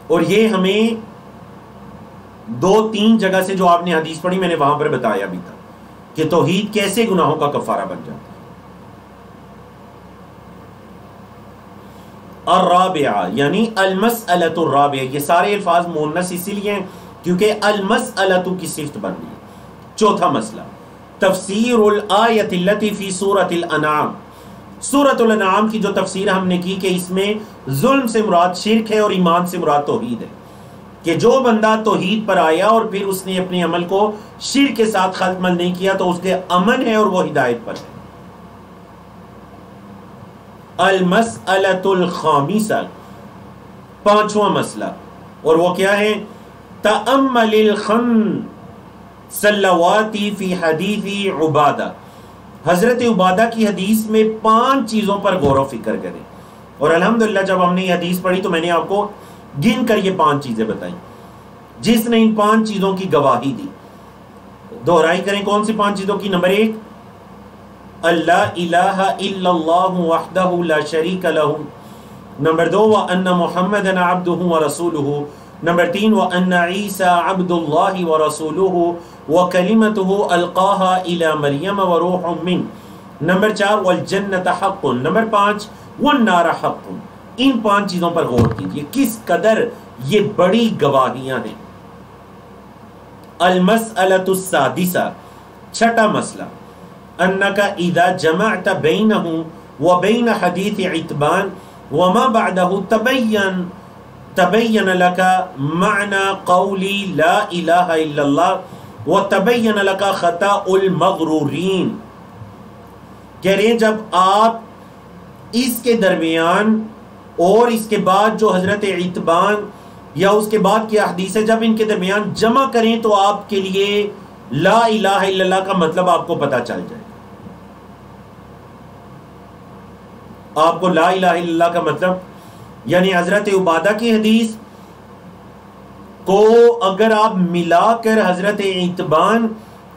اور یہ ہمیں 2-3 جگہ سے جو آپ نے حدیث پڑھی میں نے وہاں پر بتایا بھی تھا کہ توحید کیسے گناہوں کا کفارہ بن جاتا ہے. الرابعہ یعنی المسألۃ الرابعہ، یہ سارے الفاظ مؤنث اسی لیے ہیں کیونکہ المسألۃ کی صفت بن گئی. چوتھا مسئلہ، تفسیر الآیۃ التی فی سورۃ الانعام. سورۃ الانعام کی جو تفسیر ہم نے کی کہ اس میں ظلم سے مراد شرک ہے اور ایمان سے مراد توحید ہے. کہ جو بندہ توحید پر آیا اور پھر اس نے اپنے عمل کو شرک کے ساتھ خلط مل نہیں کیا تو اس کے امن ہے اور وہ ہدایت پر ہے۔ المسئلۃ الخامسہ، پانچواں مسئلہ، اور وہ کیا ہے؟ تأمل الخمس صلواتی فی حدیث عبادہ، حضرت عبادہ کی حدیث میں 5 چیزوں پر غور و فکر کریں۔ اور الحمدللہ جب ہم نے یہ حدیث پڑھی تو میں نے آپ کو گن کر یہ 5 چیزیں بتائیں، جس نے ان 5 چیزوں کی گواہی دی۔ دہرائی کریں کون سی 5 چیزوں کی؟ نمبر 1، اللہ الہ الا اللہ وحدہ لا شریک لہ۔ نمبر 2، وَأَنَّ مُحَمَّدًا عَبْدُهُ وَرَسُولُهُ۔ نمبر 3، وَأَنَّ عِيسَىٰ عَبْدُ اللَّهِ وَرَسُولُهُ وَكَلِمَتُهُ أَلْقَاهَا إِلَىٰ مَرْيَمَ وَرُوحٌ مِّنْهُ۔ نمبر 4، وَالْجَنَّةُ حَقٌّ۔ نمبر 5، وَالنَّارُ حَقٌّ۔ ان 5 چیزوں پر غور کیجئے، کس قدر یہ بڑی گواہیاں ہیں۔ المسئلۃ السادسہ، چھٹا مسئلہ، انک اذا جمعت بینہ وبین حدیث عتبان وما بعدہ تبین لک معنی قولی لا الہ الا اللہ وتبین لک خطأ المغرورین۔ کہہ رہے ہیں جب آپ اس کے درمیان اور اس کے بعد جو حضرت عتبان یا اس کے بعد کی احادیث ہے، جب ان کے درمیان جمع کریں تو آپ کے لیے لا الہ الا اللہ کا مطلب آپ کو پتہ چل جائے۔ آپ کو لا الہ الا اللہ کا مطلب، یعنی حضرت عبادہ کی حدیث کو اگر آپ ملا کر حضرت عتبان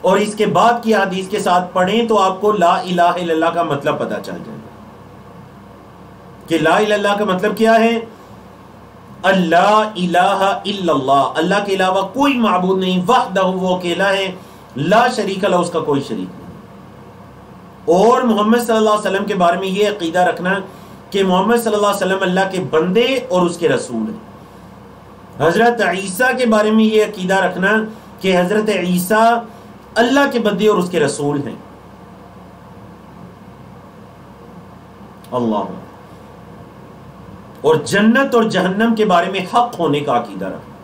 اور اس کے بعد کی حدیث کے ساتھ پڑھیں تو آپ کو لا الہ الا اللہ کا مطلب پتہ چل جائے گا کہ لا الہ الا اللہ کا مطلب کیا ہے؟ اللہ الہ الا اللہ، اللہ کے علاوہ کوئی معبود نہیں، وحدہ وہ اکیلا ہے، لا شریک لہ اس کا کوئی شریک نہیں۔ اور محمد صلی اللہ علیہ وسلم کے بارے میں یہ عقیدہ رکھنا کہ محمد صلی اللہ علیہ وسلم اللہ کے بندے اور اس کے رسول ہیں۔ حضرت عیسیٰ کے بارے میں یہ عقیدہ رکھنا کہ حضرت عیسیٰ اللہ کے بندے اور اس کے رسول ہیں۔ اللہ، اور جنت اور جہنم کے بارے میں حق ہونے کا عقیدہ رکھنا۔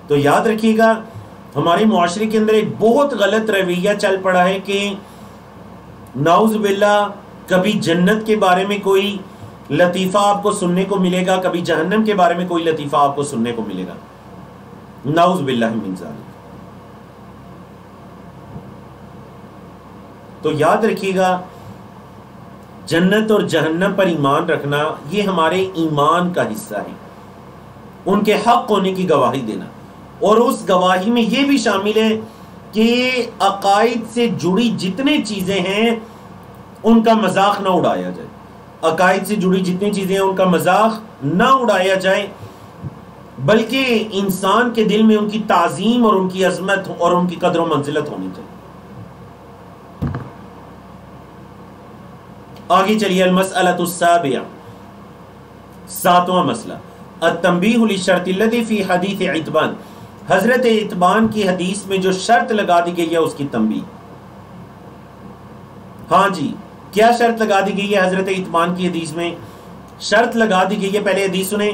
تو یاد رکھیے گا ہمارے معاشرے کے اندر ایک بہت غلط رویہ چل پڑا ہے کہ نعوذ باللہ کبھی جنت کے بارے میں کوئی لطیفہ آپ کو سننے کو ملے گا، کبھی جہنم کے بارے میں کوئی لطیفہ آپ کو سننے کو ملے گا، نعوذ باللہ من ذالک۔ تو یاد رکھیے گا جنت اور جہنم پر ایمان رکھنا یہ ہمارے ایمان کا حصہ ہے، ان کے حق ہونے کی گواہی دینا، اور اس گواہی میں یہ بھی شامل ہے کہ عقائد سے جڑی جتنے چیزیں ہیں ان کا مذاق نہ اڑایا جائے، عقائد سے جڑی جتنی چیزیں ہیں ان کا مذاق نہ اڑایا جائے، بلکہ انسان کے دل میں ان کی تعظیم اور ان کی عظمت اور ان کی قدر و منزلت ہونی چاہیے۔ آگے چلیے، المسئلۃ السابعہ، 7واں مسئلہ، التنبیہ للشرط الذی فی حدیث عتبان، حضرت عتبان کی حدیث میں جو شرط لگا دی گئی ہے اس کی تنبیہ۔ ہاں جی، کیا شرط لگا دی گئی ہے حضرت عتبان کی حدیث میں؟ شرط لگا دی گئی ہے، پہلے حدیث سنیں،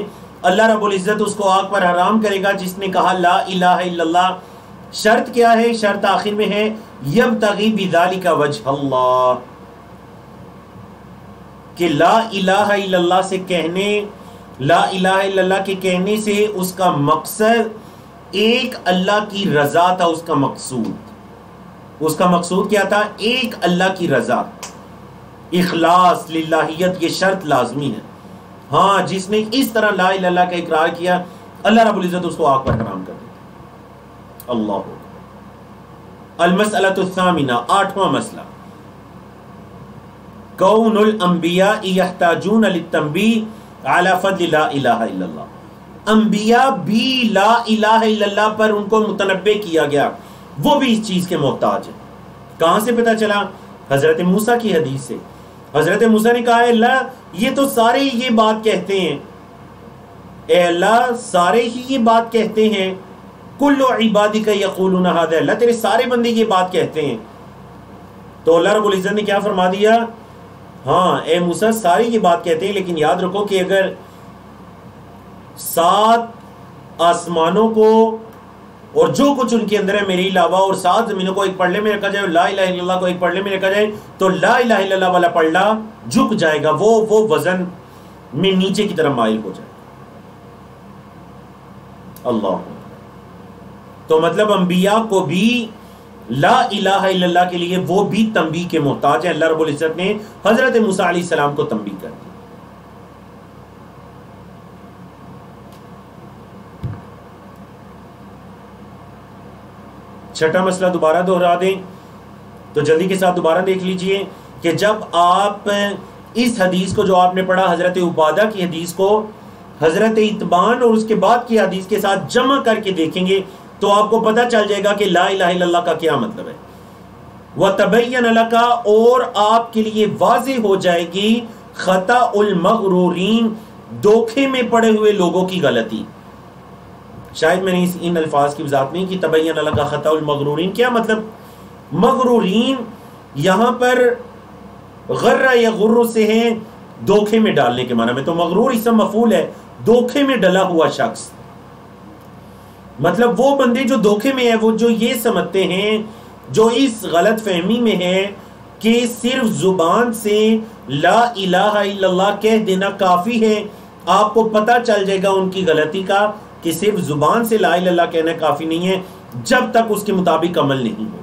اللہ رب العزت اس کو آگ پر حرام کرے گا جس نے کہا لا الہ الا اللہ۔ شرط کیا ہے؟ شرط آخر میں ہے یبتغی بذالک وجہ اللہ، کہ لا الہ الا اللہ سے کہنے، لا الہ الا اللہ کے کہنے سے اس کا مقصد ایک اللہ کی رضا تھا، اس کا مقصود کیا تھا؟ ایک اللہ کی رضا، اخلاص، للہیت، یہ شرط لازمی ہے۔ ہاں، جس نے اس طرح لا الہ الا اللہ کا اقرار کیا اللہ رب العزت اس کو آگ پر حرام کر دیتا۔ اللہ۔ المسئلۃ الثامنہ، 8واں مسئلہ، کون الانبیاء یحتاجون للتنبیہ علی فضل لا الہ الا اللہ، انبیاء بھی لا الہ الا اللہ پر ان کو متنبہ کیا گیا، وہ بھی اس چیز کے محتاج ہیں۔ کہاں سے پتہ چلا؟ حضرت موسیٰ کی حدیث سے۔ حضرت موسیٰ نے کہا اے اللہ یہ تو سارے یہ بات کہتے ہیں، اے اللہ سارے ہی یہ بات کہتے ہیں، کل عبادک یقولون ھذا، اللہ تیرے سارے بندے یہ بات کہتے ہیں۔ تو اللہ رب العزت نے کیا فرما دیا؟ ہاں اے موسیٰ ساری یہ بات کہتے ہیں، لیکن یاد رکھو کہ اگر 7 آسمانوں کو اور جو کچھ ان کے اندر ہے میرے علاوہ، اور 7 زمینوں کو ایک پلڑے میں رکھا جائے اور لا الہ الا اللہ کو ایک پلڑے میں رکھا جائے، تو لا الہ الا اللہ والا پلڑا جھک جائے گا، وہ وزن میں نیچے کی طرف مائل ہو جائے گا۔ اللہ، تو مطلب انبیاء کو بھی لا الہ الا اللہ کے لیے وہ بھی تنبیہ کے محتاج ہے۔ اللہ رب العزت نے حضرت موسیٰ علیہ السلام کو تنبیہ کر دی۔ چھٹا مسئلہ دوبارہ دہرا دیں تو جلدی کے ساتھ دوبارہ دیکھ لیجئے کہ جب آپ اس حدیث کو جو آپ نے پڑھا حضرت عبادہ کی حدیث کو حضرت اتبان اور اس کے بعد کی حدیث کے ساتھ جمع کر کے دیکھیں گے تو آپ کو پتہ چل جائے گا کہ لا الہ الا اللہ کا کیا مطلب ہے۔ وَتَبَيَّنَ لَكَ، اور آپ کے لیے واضح ہو جائے گی خطا المغرورین، دھوکے میں پڑے ہوئے لوگوں کی غلطی۔ شاید میں نے ان الفاظ کی وضاحت نہیں کی، تبین لک خطا المغرورین کیا مطلب؟ مغرورین یہاں پر غرہ یا غر سے ہیں دھوکے میں ڈالنے کے معنی میں، تو مغرور اسم مفعول ہے، دھوکے میں ڈلا ہوا شخص، مطلب وہ بندے جو دھوکے میں ہیں، وہ جو یہ سمجھتے ہیں، جو اس غلط فہمی میں ہے کہ صرف زبان سے لا الہ الا اللہ کہہ دینا کافی ہے۔ آپ کو پتہ چل جائے گا ان کی غلطی کا کہ صرف زبان سے لا الہ الا اللہ کہنا کافی نہیں ہے جب تک اس کے مطابق عمل نہیں ہو۔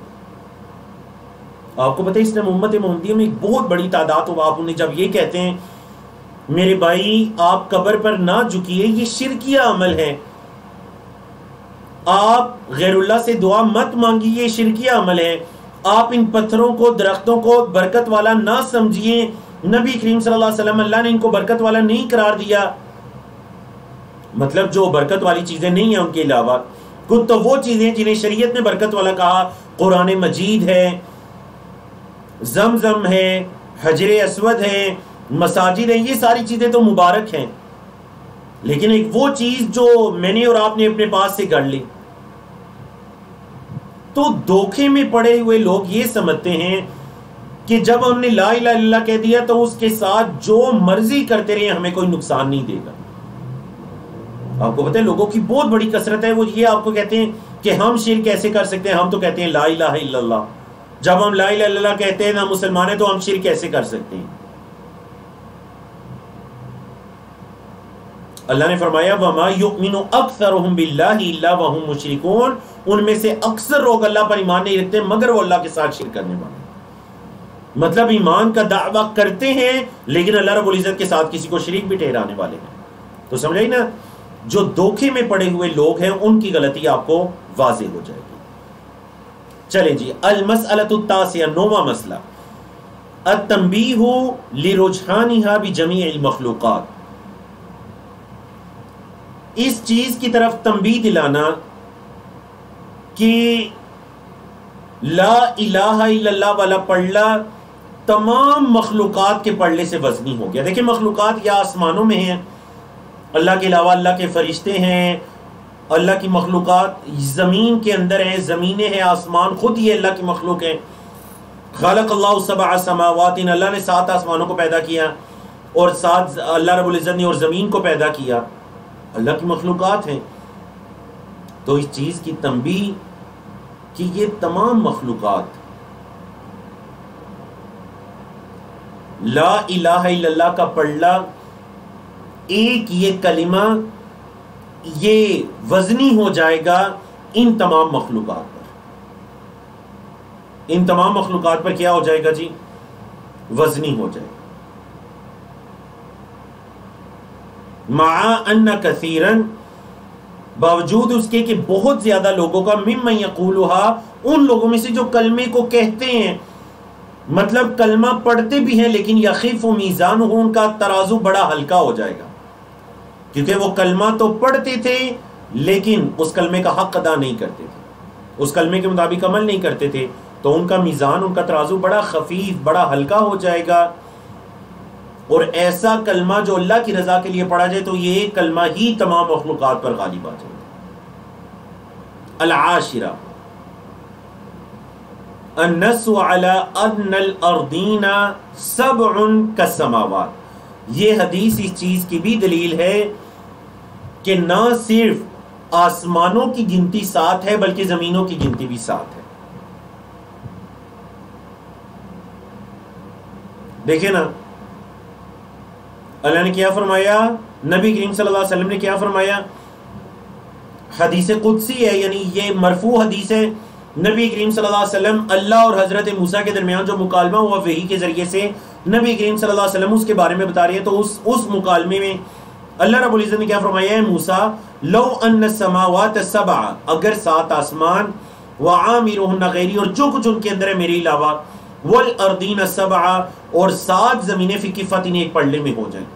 آپ کو پتہ ہے اس نے امت محمدیہ میں ایک بہت بڑی تعداد ہو، آپ انہیں جب یہ کہتے ہیں میرے بھائی آپ قبر پر نہ جھکیے، یہ شرکیہ عمل ہے، آپ غیر اللہ سے دعا مت مانگیے، یہ شرکیہ عمل ہے، آپ ان پتھروں کو درختوں کو برکت والا نہ سمجھیے، نبی کریم صلی اللہ علیہ وسلم اللہ نے ان کو برکت والا نہیں قرار دیا، مطلب جو برکت والی چیزیں نہیں ہیں ان کے علاوہ کچھ تو وہ چیزیں جنہیں شریعت نے برکت والا کہا، قرآن مجید ہے، زمزم ہے، حجر اسود ہے، مساجد ہیں، یہ ساری چیزیں تو مبارک ہیں، لیکن ایک وہ چیز جو میں نے اور آپ نے اپنے پاس سے گڑھ لی۔ تو دھوکے میں پڑے ہوئے لوگ یہ سمجھتے ہیں کہ جب ہم نے لا الہ الا اللہ کہہ دیا تو اس کے ساتھ جو مرضی کرتے رہے ہمیں کوئی نقصان نہیں دے گا۔ آپ کو پتہ ہے لوگوں کی بہت بڑی کثرت ہے، وہ یہ آپ کو کہتے ہیں کہ ہم شرک کیسے کر سکتے ہیں، ہم تو کہتے ہیں لا الہ الا اللہ، جب ہم لا الہ الا اللہ کہتے ہیں ہم مسلمان ہیں تو ہم شرک کیسے کر سکتے ہیں؟ اللہ نے فرمایا وَمَا يُؤْمِنُ أَكْثَرُهُمْ بِاللَّهِ إِلَّا وَهُمْ مُشْرِكُونَ، ان میں سے اکثر لوگ اللہ پر ایمان نہیں رکھتے مگر وہ اللہ کے ساتھ شرک کرنے والے، مطلب ایمان کا دعویٰ کرتے ہیں لیکن اللہ رب العزت کے ساتھ کسی کو شریک بھی ٹھہرانے والے ہیں۔ تو سمجھ آئی نا، جو دھوکے میں پڑے ہوئے لوگ ہیں ان کی غلطی آپ کو واضح ہو جائے گی۔ چلیں جی، المسئلۃ التاسعہ، 9واں مسئلہ، التنبیہ لرجحانها بجمیع المخلوقات، اس چیز کی طرف تنبیہ دلانا کہ لا الہ الا اللہ والا پلڑا تمام مخلوقات کے پلڑے سے وزنی ہو گیا۔ دیکھیں مخلوقات یا آسمانوں میں ہیں، اللہ کے علاوہ اللہ کے فرشتے ہیں، اللہ کی مخلوقات زمین کے اندر ہیں، زمینیں ہیں، آسمان خود یہ اللہ کی مخلوق ہیں۔ خالق اللہ 7 سماوات، اللہ نے 7 آسمانوں کو پیدا کیا اور 7 اللہ رب العزت نے اور زمین کو پیدا کیا، اللہ کی مخلوقات ہیں۔ تو اس چیز کی تنبیہ کہ یہ تمام مخلوقات لا الہ الا اللہ کا پلڑا، ایک یہ کلمہ یہ وزنی ہو جائے گا ان تمام مخلوقات پر، ان تمام مخلوقات پر کیا ہو جائے گا جی؟ وزنی ہو جائے گا۔ مع ان کثیرا، باوجود اس کے کہ بہت زیادہ لوگوں کا، ممن یقولها، ان لوگوں میں سے جو کلمے کو کہتے ہیں، مطلب کلمہ پڑھتے بھی ہیں لیکن یخف میزانہ، ان کا ترازو بڑا ہلکا ہو جائے گا، کیونکہ وہ کلمہ تو پڑھتے تھے لیکن اس کلمے کا حق ادا نہیں کرتے تھے، اس کلمے کے مطابق عمل نہیں کرتے تھے، تو ان کا میزان، ان کا ترازو بڑا خفیف، بڑا ہلکا ہو جائے گا۔ اور ایسا کلمہ جو اللہ کی رضا کے لیے پڑھا جائے تو یہ کلمہ ہی تمام مخلوقات پر غالب آ جائے گا۔ العاشرہ، النَّسُ عَلَىٰ أَدْنَى الْأَرْضِينَ سَبْعٌ كَالسَّمَاوَاتِ. یہ حدیث اس چیز کی بھی دلیل ہے کہ نہ صرف آسمانوں کی گنتی 7 ہے بلکہ زمینوں کی گنتی بھی 7 ہے. دیکھیں نا اللہ نے کیا فرمایا, نبی کریم صلی اللہ علیہ وسلم نے کیا فرمایا. حدیث قدسی ہے, یعنی یہ مرفوع حدیث ہے. نبی کریم صلی اللہ علیہ وسلم اللہ اور حضرت موسیٰ کے درمیان جو مکالمہ ہوا وحی کے ذریعے سے نبی کریم صلی اللہ علیہ وسلم اس کے بارے میں بتا رہے ہیں. تو اس مکالمے میں اللہ رب العزت نے کیا فرمایا ہے, موسیٰ لو ان السماوات السبع, اگر 7 آسمان وعامرهن غیری, اور جو کچھ ان کے اندر ہے میرے علاوہ, والارضین السبع, اور 7 زمینیں فی کفتین ایک پڑھنے میں ہو جائیں,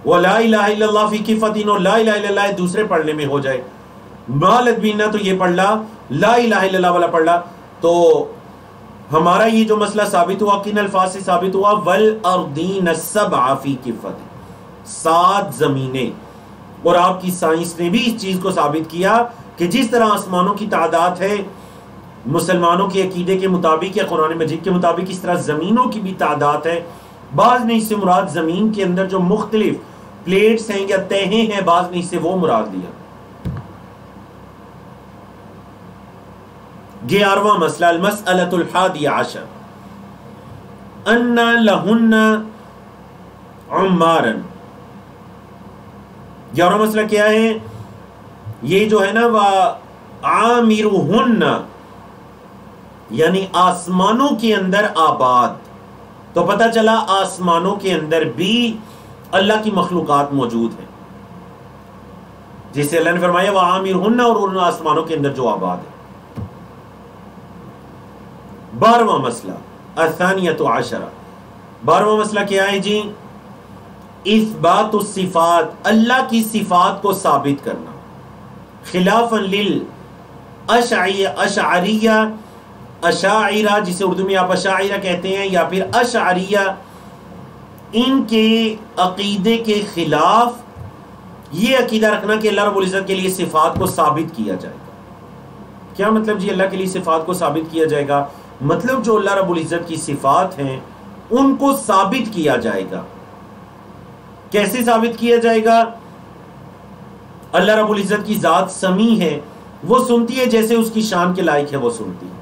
ولا الہ الا اللہ فی کفتین, اور لا الہ الا اللہ دوسرے پڑھنے میں ہو جائے, مالت بینا تو یہ پڑھ لا, لا الہ الا اللہ والا پڑھ لا, تو ہمارا یہ جو مسئلہ ثابت ہوا کن الفاظ سے ثابت ہوا, والارضین السبع فی کفتین, 7 زمینیں. اور آپ کی سائنس نے بھی اس چیز کو ثابت کیا کہ جس طرح آسمانوں کی تعداد ہے مسلمانوں کے عقیدے کے مطابق یا قرآن مجید کے مطابق, اس طرح زمینوں کی بھی تعداد ہے. بعض نے اس سے مراد زمین کے اندر جو مختلف پلیٹس ہیں یا تہیں ہیں, بعض نے اس سے وہ مراد لیا. 11واں مسئلہ المسئلۃ الحادی عشر ان لہن عمارا. 11واں مسئلہ کیا ہے, یہ جو ہے نا وعامرهن, یعنی آسمانوں کے اندر آباد. تو پتہ چلا آسمانوں کے اندر بھی اللہ کی مخلوقات موجود ہیں, جسے اللہ نے فرمایا وعامرهن, اور ان آسمانوں کے اندر جو آباد ہے. 12واں مسئلہ الثانیۃ عشرہ. 12واں مسئلہ کیا ہے جی, اثبات الصفات, اللہ کی صفات کو ثابت کرنا, خلافا للاشعریہ, اشاعرہ جسے اردو میں آپ اشاعرہ کہتے ہیں یا پھر اشعریہ, ان کے عقیدے کے خلاف یہ عقیدہ رکھنا کہ اللہ رب العزت کے لیے صفات کو ثابت کیا جائے گا. کیا مطلب جی اللہ کے لیے صفات کو ثابت کیا جائے گا؟ مطلب جو اللہ رب العزت کی صفات ہیں ان کو ثابت کیا جائے گا. کیسے ثابت کیا جائے گا؟ اللہ رب العزت کی ذات سمیع ہے, وہ سنتی ہے جیسے اس کی شان کے لائق ہے وہ سنتی ہے.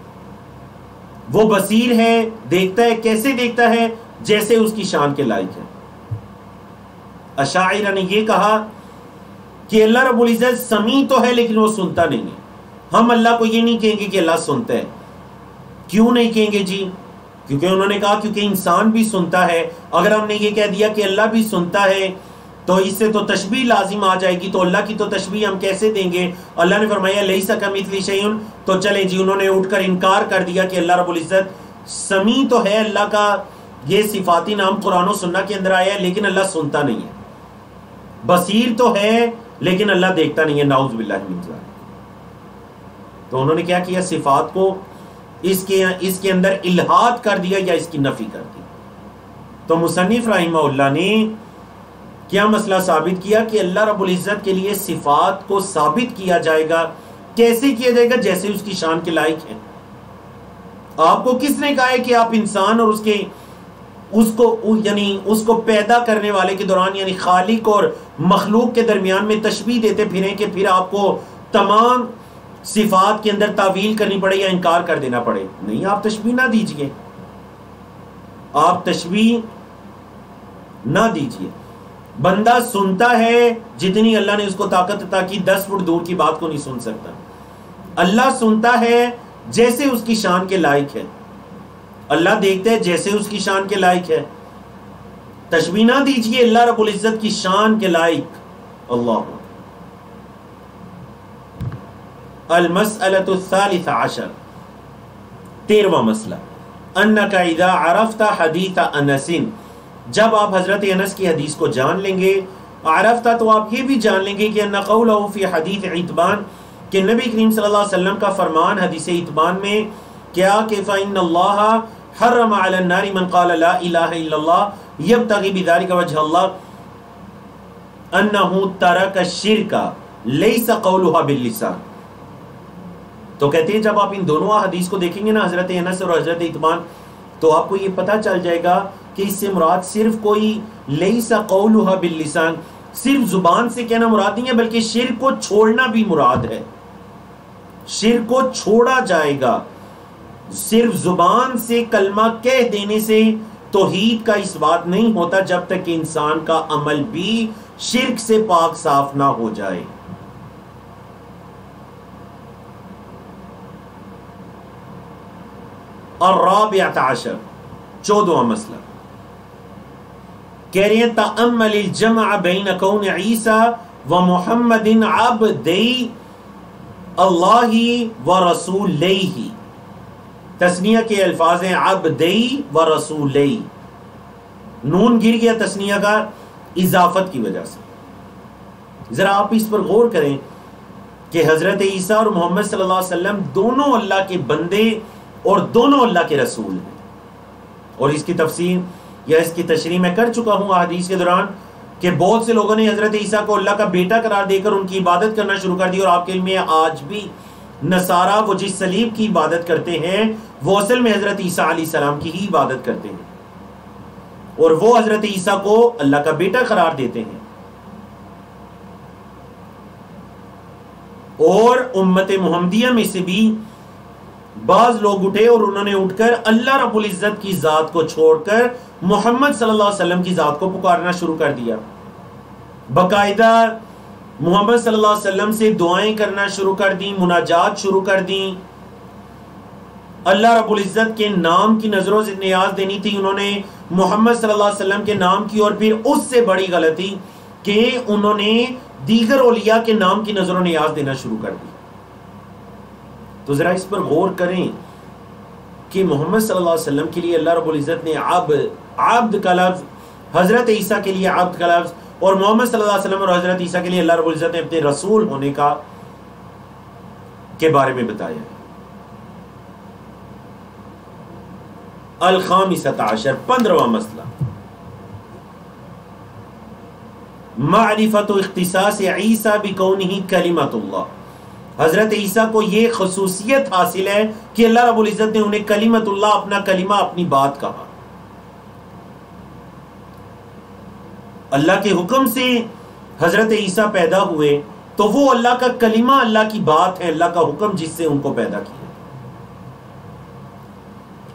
وہ بصیر ہے, دیکھتا ہے, کیسے دیکھتا ہے؟ جیسے اس کی شان کے لائق ہے. اشاعرہ نے یہ کہا کہ اللہ رب العزت سمیع تو ہے لیکن وہ سنتا نہیں ہے. ہم اللہ کو یہ نہیں کہیں گے کہ اللہ سنتا ہے. کیوں نہیں کہیں گے جی؟ کیونکہ انہوں نے کہا کیونکہ انسان بھی سنتا ہے. اگر ہم نے یہ کہہ دیا کہ اللہ بھی سنتا ہے تو اس سے تو تشبیہ لازم آ جائے گی, تو اللہ کی تو تشبیہ ہم کیسے دیں گے؟ اللہ نے فرمایا لیس کمثلہ شیء, تو چلے جی انہوں نے اٹھ کر انکار کر دیا کہ اللہ رب العزت سمیع تو ہے, اللہ کا یہ صفاتی نام قرآن و سنہ کے اندر آیا ہے لیکن اللہ سنتا نہیں ہے. بصیر تو ہے لیکن اللہ دیکھتا نہیں ہے, نعوذ باللہ من ذالک. تو انہوں نے کیا کیا, صفات کو اس کے اندر الہاد کر دیا یا اس کی نفی کر دی. تو مصنف رحمہ اللہ نے کیا مسئلہ ثابت کیا کہ اللہ رب العزت کے لیے صفات کو ثابت کیا جائے گا. کیسے کیا جائے گا؟ جیسے اس کی شان کے لائق ہے. آپ کو کس نے کہا ہے کہ آپ انسان اور اس کو پیدا کرنے والے کے دوران یعنی خالق اور مخلوق کے درمیان میں تشبیہ دیتے پھریں کہ پھر آپ کو تمام صفات کے اندر تعویل کرنی پڑے یا انکار کر دینا پڑے؟ نہیں, آپ تشبیہ نہ دیجئے, آپ تشبیہ نہ دیجئے. بندہ سنتا ہے جتنی اللہ نے اس کو طاقت عطا کی, 10 فٹ دور کی بات کو نہیں سن سکتا. اللہ سنتا ہے جیسے اس کی شان کے لائق ہے. اللہ دیکھتا ہے جیسے اس کی شان کے لائق ہے. تشبیہ نہ دیجئے اللہ رب العزت کی شان کے لائق. اللہ. المسألۃ الثالث عشر. 13واں مسئلہ انک اذا عرفت حدیث انس, جب آپ حضرت انس کی حدیث کو جان لیں گے, عرفت تو آپ یہ بھی جان لیں گے کہ ان قولہ فی حدیث عتبان, کہ نبی کریم صلی اللہ علیہ وسلم کا فرمان حدیث عتبان میں کیا کہ فإن اللہ حرم علی النار من قال لا الہ الا اللہ یبتغی بذلک وجہ اللہ انہ ترک الشرک لیس قولها باللسان. تو کہتے ہیں جب آپ ان دونوں حدیث کو دیکھیں گے نا، حضرت انس اور حضرت اطمان، تو آپ کو یہ پتہ چل جائے گا کہ اس سے مراد صرف کوئی لیس قولھا باللسان، صرف زبان سے کہنا مراد نہیں ہے، بلکہ شرک کو چھوڑنا بھی مراد ہے. شرک کو چھوڑا جائے گا. صرف زبان سے کلمہ کہہ دینے سے توحید کا اس بات نہیں ہوتا جب تک کہ انسان کا عمل بھی شرک سے پاک صاف نہ ہو جائے. الرابعۃ عشر، 14واں مسئلہ، کہہ رہے ہیں تأمل الجمع بین کون عیسیٰ و محمد عبدی اللہ و رسولہ. تثنیہ کے الفاظ ہیں عبدی و رسولی، نون گر گیا تثنیہ کا اضافت کی وجہ سے. ذرا آپ اس پر غور کریں کہ حضرت عیسیٰ اور محمد صلی اللہ علیہ وسلم دونوں اللہ کے بندے اور دونوں اللہ کے رسول ہیں. اور اس کی تفسیر یا اس کی تشریح میں کر چکا ہوں احادیث کے دوران کہ بہت سے لوگوں نے حضرت عیسیٰ کو اللہ کا بیٹا قرار دے کر ان کی عبادت کرنا شروع کر دی. اور آپ کے علم میں آج بھی نصارہ وہ جس صلیب کی عبادت کرتے ہیں وہ اصل میں حضرت عیسیٰ علیہ السلام کی ہی عبادت کرتے ہیں، اور وہ حضرت عیسیٰ کو اللہ کا بیٹا قرار دیتے ہیں. اور امت محمدیہ میں سے بھی بعض لوگ اٹھے اور انہوں نے اٹھ کر اللہ رب العزت کی ذات کو چھوڑ کر محمد صلی اللہ علیہ وسلم کی ذات کو پکارنا شروع کر دیا. باقاعدہ محمد صلی اللہ علیہ وسلم سے دعائیں کرنا شروع کر دیں، مناجات شروع کر دیں. اللہ رب العزت کے نام کی نظروں سے نیاز دینی تھی، انہوں نے محمد صلی اللہ علیہ وسلم کے نام کی. اور پھر اس سے بڑی غلطی کہ انہوں نے دیگر اولیاء کے نام کی نظروں نیاز دینا شروع کر دی. تو ذرا اس پر غور کریں کہ محمد صلی اللہ علیہ وسلم کے لیے اللہ رب العزت نے عبد کا لفظ، حضرت عیسیٰ کے لیے عبد کا لفظ، اور محمد صلی اللہ علیہ وسلم اور حضرت عیسیٰ کے لیے اللہ رب العزت نے اپنے رسول ہونے کے بارے میں بتایا. الخامسۃ عشر، 15واں مسئلہ، معرفت و اختصاص عیسیٰ بکونہ کلمۃ اللہ. حضرت عیسیٰ کو یہ خصوصیت حاصل ہے کہ اللہ رب العزت نے انہیں کلمۃ اللہ، اپنا کلمہ، اپنی بات کہا. اللہ کے حکم سے حضرت عیسیٰ پیدا ہوئے تو وہ اللہ کا کلمہ، اللہ کی بات ہے، اللہ کا حکم جس سے ان کو پیدا کیا.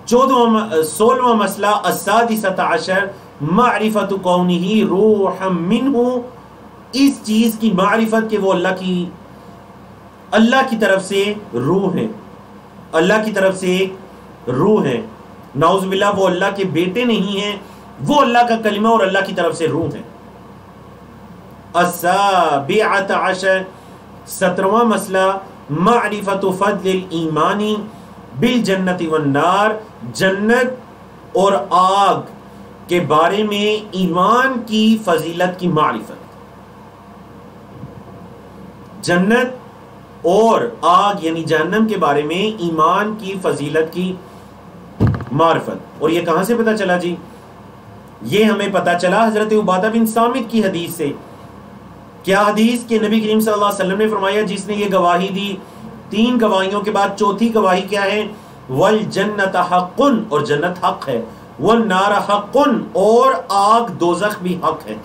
16واں مسئلہ، السادسۃ عشر، معرفت کونہ روحا منہ، اس چیز کی معرفت کہ وہ اللہ کی طرف سے روح ہے، اللہ کی طرف سے ایک روح ہے. نعوذ باللہ وہ اللہ کے بیٹے نہیں ہیں، وہ اللہ کا کلمہ اور اللہ کی طرف سے روح ہے. السابعۃ عشر، 17واں مسئلہ، معرفت فضل الایمان بالجنت والنار، جنت اور آگ کے بارے میں ایمان کی فضیلت کی معرفت. جنت اور آگ یعنی جہنم کے بارے میں ایمان کی فضیلت کی معرفت. اور یہ کہاں سے پتہ چلا جی؟ یہ ہمیں پتہ چلا حضرت عبادہ بن صامت کی حدیث سے. کیا حدیث کہ نبی کریم صلی اللہ علیہ وسلم نے فرمایا جس نے یہ گواہی دی، 3 گواہیوں کے بعد چوتھی گواہی کیا ہے؟ والجنت حق، اور جنت حق ہے، والنار حق، اور آگ دوزخ بھی حق ہے.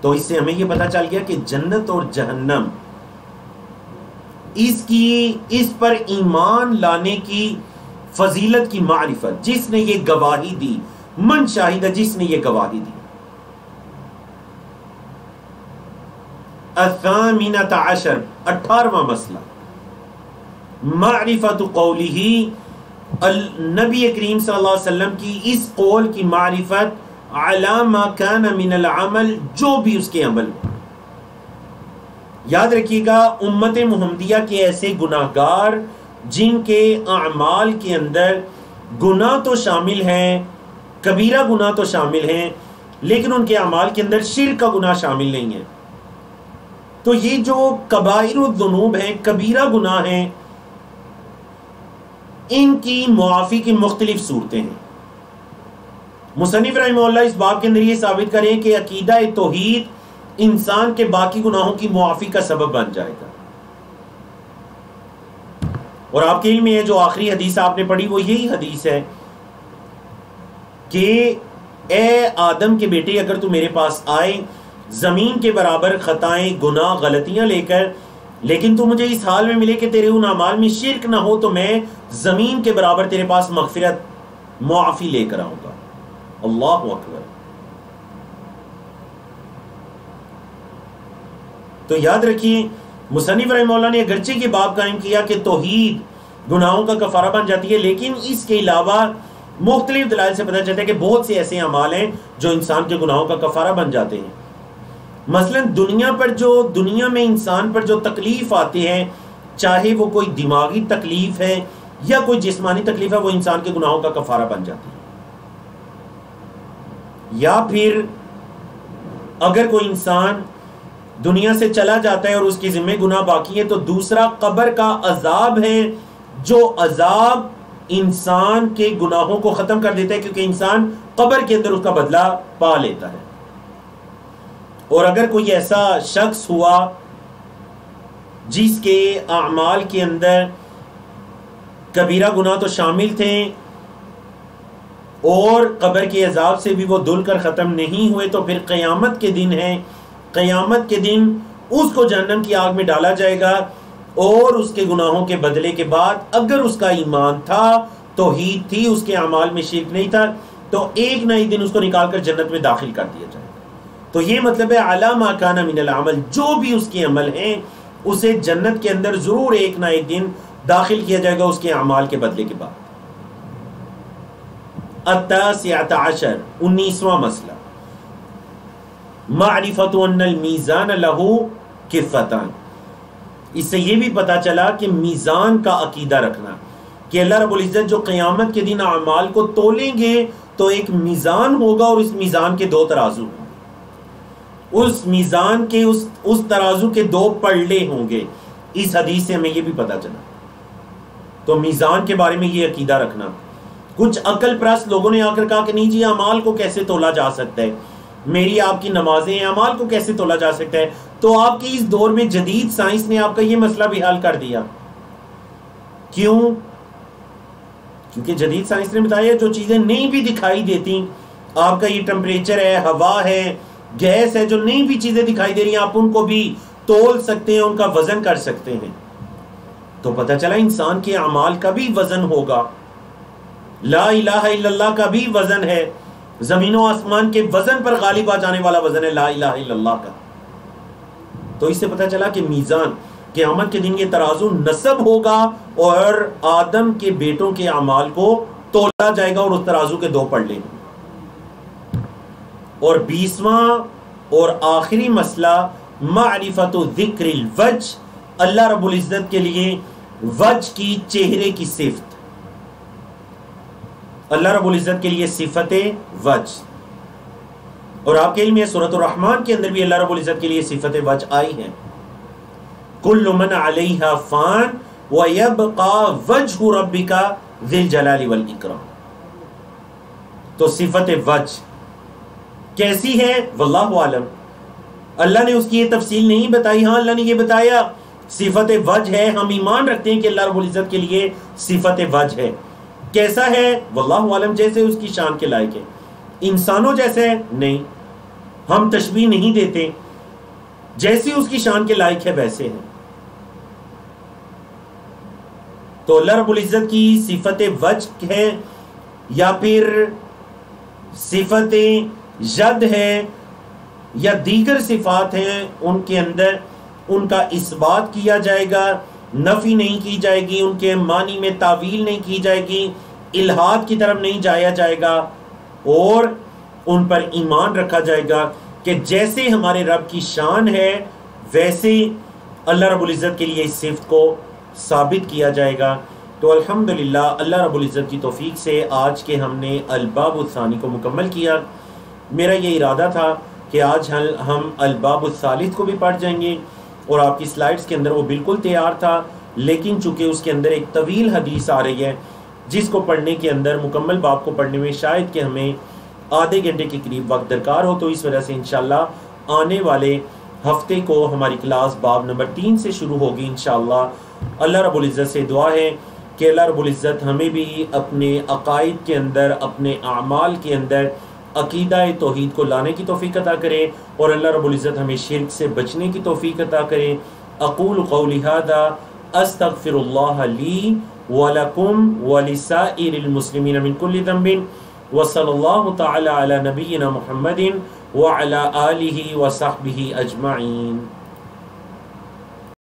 تو اس سے ہمیں یہ پتہ چل گیا کہ جنت اور جہنم اس پر ایمان لانے کی فضیلت کی معرفت، جس نے یہ گواہی دی، من شاہدہ، جس نے یہ گواہی دی. الثامنۃ عشر، 18واں مسئلہ، معرفت قولہ، نبی کریم صلی اللہ علیہ وسلم کی اس قول کی معرفت، علی ما کان من العمل، جو بھی اس کے عمل. یاد رکھیے گا امت محمدیہ کے ایسے گناہگار جن کے اعمال کے اندر گناہ تو شامل ہیں، کبیرہ گناہ تو شامل ہیں، لیکن ان کے اعمال کے اندر شرک کا گناہ شامل نہیں ہے. تو یہ جو کبائر الذنوب ہیں، کبیرہ گناہ ہیں، ان کی معافی کی مختلف صورتیں ہیں. مصنف رحمہ اللہ اس باب کے اندر یہ ثابت کریں کہ عقیدہ توحید انسان کے باقی گناہوں کی معافی کا سبب بن جائے گا. اور آپ کے علم میں ہے جو آخری حدیث آپ نے پڑھی وہ یہی حدیث ہے کہ اے آدم کے بیٹے اگر تو میرے پاس آئے زمین کے برابر خطائیں گناہ غلطیاں لے کر، لیکن تو مجھے اس حال میں ملے کہ تیرے ان اعمال میں شرک نہ ہو، تو میں زمین کے برابر تیرے پاس مغفرت معافی لے کر آؤں گا۔ اللہ اکبر۔ تو یاد رکھیے مصنف رحمہ اللہ نے اگرچہ کے باب قائم کیا کہ توحید گناہوں کا کفارہ بن جاتی ہے، لیکن اس کے علاوہ مختلف دلائل سے پتہ چلتا ہے کہ بہت سے ایسے اعمال ہیں جو انسان کے گناہوں کا کفارہ بن جاتے ہیں۔ مثلا دنیا میں انسان پر جو تکلیف آتی ہے، چاہے وہ کوئی دماغی تکلیف ہے یا کوئی جسمانی تکلیف ہے، وہ انسان کے گناہوں کا کفارہ بن جاتی ہے۔ یا پھر اگر کوئی انسان دنیا سے چلا جاتا ہے اور اس کی ذمہ گناہ باقی ہے، تو دوسرا قبر کا عذاب ہے، جو عذاب انسان کے گناہوں کو ختم کر دیتا ہے، کیونکہ انسان قبر کے اندر اس کا بدلہ پا لیتا ہے۔ اور اگر کوئی ایسا شخص ہوا جس کے اعمال کے اندر کبیرہ گناہ تو شامل تھے اور قبر کے عذاب سے بھی وہ دھل کر ختم نہیں ہوئے، تو پھر قیامت کے دن ہے، قیامت کے دن اس کو جہنم کی آگ میں ڈالا جائے گا، اور اس کے گناہوں کے بدلے کے بعد اگر اس کا ایمان تھا، توحید تھی، اس کے اعمال میں شرک نہیں تھا، تو ایک نہ ایک دن اس کو نکال کر جنت میں داخل کر دیا جائے گا۔ تو یہ مطلب ہے اعلیٰ ما کان من العمل، جو بھی اس کے عمل ہیں اسے جنت کے اندر ضرور ایک نہ ایک دن داخل کیا جائے گا اس کے اعمال کے بدلے کے بعد۔ التاسعۃ عشر، 19واں مسئلہ، معرفت ان المیزان لہ کفتان۔ اس سے یہ بھی پتا چلا کہ میزان کا عقیدہ رکھنا، کہ اللہ رب العزت جو قیامت کے دن اعمال کو تولیں گے تو ایک میزان ہوگا، اور اس میزان کے دو ترازو ہوں گے، اس میزان کے اس ترازو کے دو پلڑے ہوں گے۔ اس حدیث سے ہمیں یہ بھی پتا چلا۔ تو میزان کے بارے میں یہ عقیدہ رکھنا۔ کچھ عقل پرست لوگوں نے آ کر کہا کہ نہیں جی اعمال کو کیسے تولا جا سکتا ہے، میری آپ کی نمازیں ہیں، اعمال کو کیسے تولا جا سکتا ہے؟ تو آپ کے اس دور میں جدید سائنس نے آپ کا یہ مسئلہ بھی حل کر دیا۔ کیوں؟ کیونکہ جدید سائنس نے بتایا جو چیزیں نہیں بھی دکھائی دیتی، آپ کا یہ ٹمپریچر ہے، ہوا ہے، گیس ہے، جو نہیں بھی چیزیں دکھائی دے رہی ہیں آپ ان کو بھی تول سکتے ہیں، ان کا وزن کر سکتے ہیں۔ تو پتہ چلا انسان کے اعمال کا بھی وزن ہوگا، لا الہ الا اللہ کا بھی وزن ہے، زمین و آسمان کے وزن پر غالب آ جانے والا وزن ہے لا الہ الا اللہ کا۔ تو اس سے پتہ چلا کہ میزان قیامت کے دن یہ ترازو نصب ہوگا اور آدم کے بیٹوں کے اعمال کو تولا جائے گا، اور اس ترازو کے دو پلڑے ہیں۔ اور 20واں اور آخری مسئلہ، معرفت ذکر الوجہ، اللہ رب العزت کے لیے وجہ کی، چہرے کی صفت، اللہ رب العزت کے لیے صفت وجہ۔ اور آپ کے علم میں سورۃ الرحمن کے اندر بھی اللہ رب العزت کے لیے صفت وجہ آئی ہے، کل من علیہا فان ویبقى وجہ ربک ذی الجلال والاکرام۔ تو صفت وجہ کیسی ہے واللہ عالم، اللہ نے اس کی یہ تفصیل نہیں بتائی، ہاں اللہ نے یہ بتایا صفت وجہ ہے، ہم ایمان رکھتے ہیں کہ اللہ رب العزت کے لیے صفت وجہ ہے۔ کیسا ہے واللہ عالم، جیسے اس کی شان کے لائق ہے، انسانوں جیسے نہیں، ہم تشبیہ نہیں دیتے، جیسے اس کی شان کے لائق ہے ویسے ہے۔ تو اللہ رب العزت کی صفت وجہ ہے یا پھر صفت ید ہے یا دیگر صفات ہیں، ان کے اندر ان کا اثبات کیا جائے گا، نفی نہیں کی جائے گی، ان کے معنی میں تعویل نہیں کی جائے گی، الہاد کی طرف نہیں جایا جائے گا، اور ان پر ایمان رکھا جائے گا کہ جیسے ہمارے رب کی شان ہے ویسے اللہ رب العزت کے لیے اس صفت کو ثابت کیا جائے گا۔ تو الحمدللہ اللہ رب العزت کی توفیق سے آج کے ہم نے الباب الثانی کو مکمل کیا۔ میرا یہ ارادہ تھا کہ آج ہم الباب الثالث کو بھی پڑھ جائیں گے، اور آپ کی سلائڈز کے اندر وہ بالکل تیار تھا، لیکن چونکہ اس کے اندر ایک طویل حدیث آ رہی ہے جس کو پڑھنے کے اندر، مکمل باب کو پڑھنے میں شاید کہ ہمیں آدھے گھنٹے کے قریب وقت درکار ہو، تو اس وجہ سے انشاءاللہ آنے والے ہفتے کو ہماری کلاس باب نمبر 3 سے شروع ہوگی انشاءاللہ۔ اللہ رب العزت سے دعا ہے کہ اللہ رب العزت ہمیں بھی اپنے عقائد کے اندر، اپنے اعمال کے اندر عقیدہ توحید کو لانے کی توفیق عطا کرے، اور اللہ رب العزت ہمیں شرک سے بچنے کی توفیق عطا کرے۔ اقول قولی ھذا استغفر اللہ لی ولکم ولسائر المسلمین من کل ذنب، وصلی اللہ تعالی علی نبینا محمد وعلی آلہ وصحبہ اجمعین۔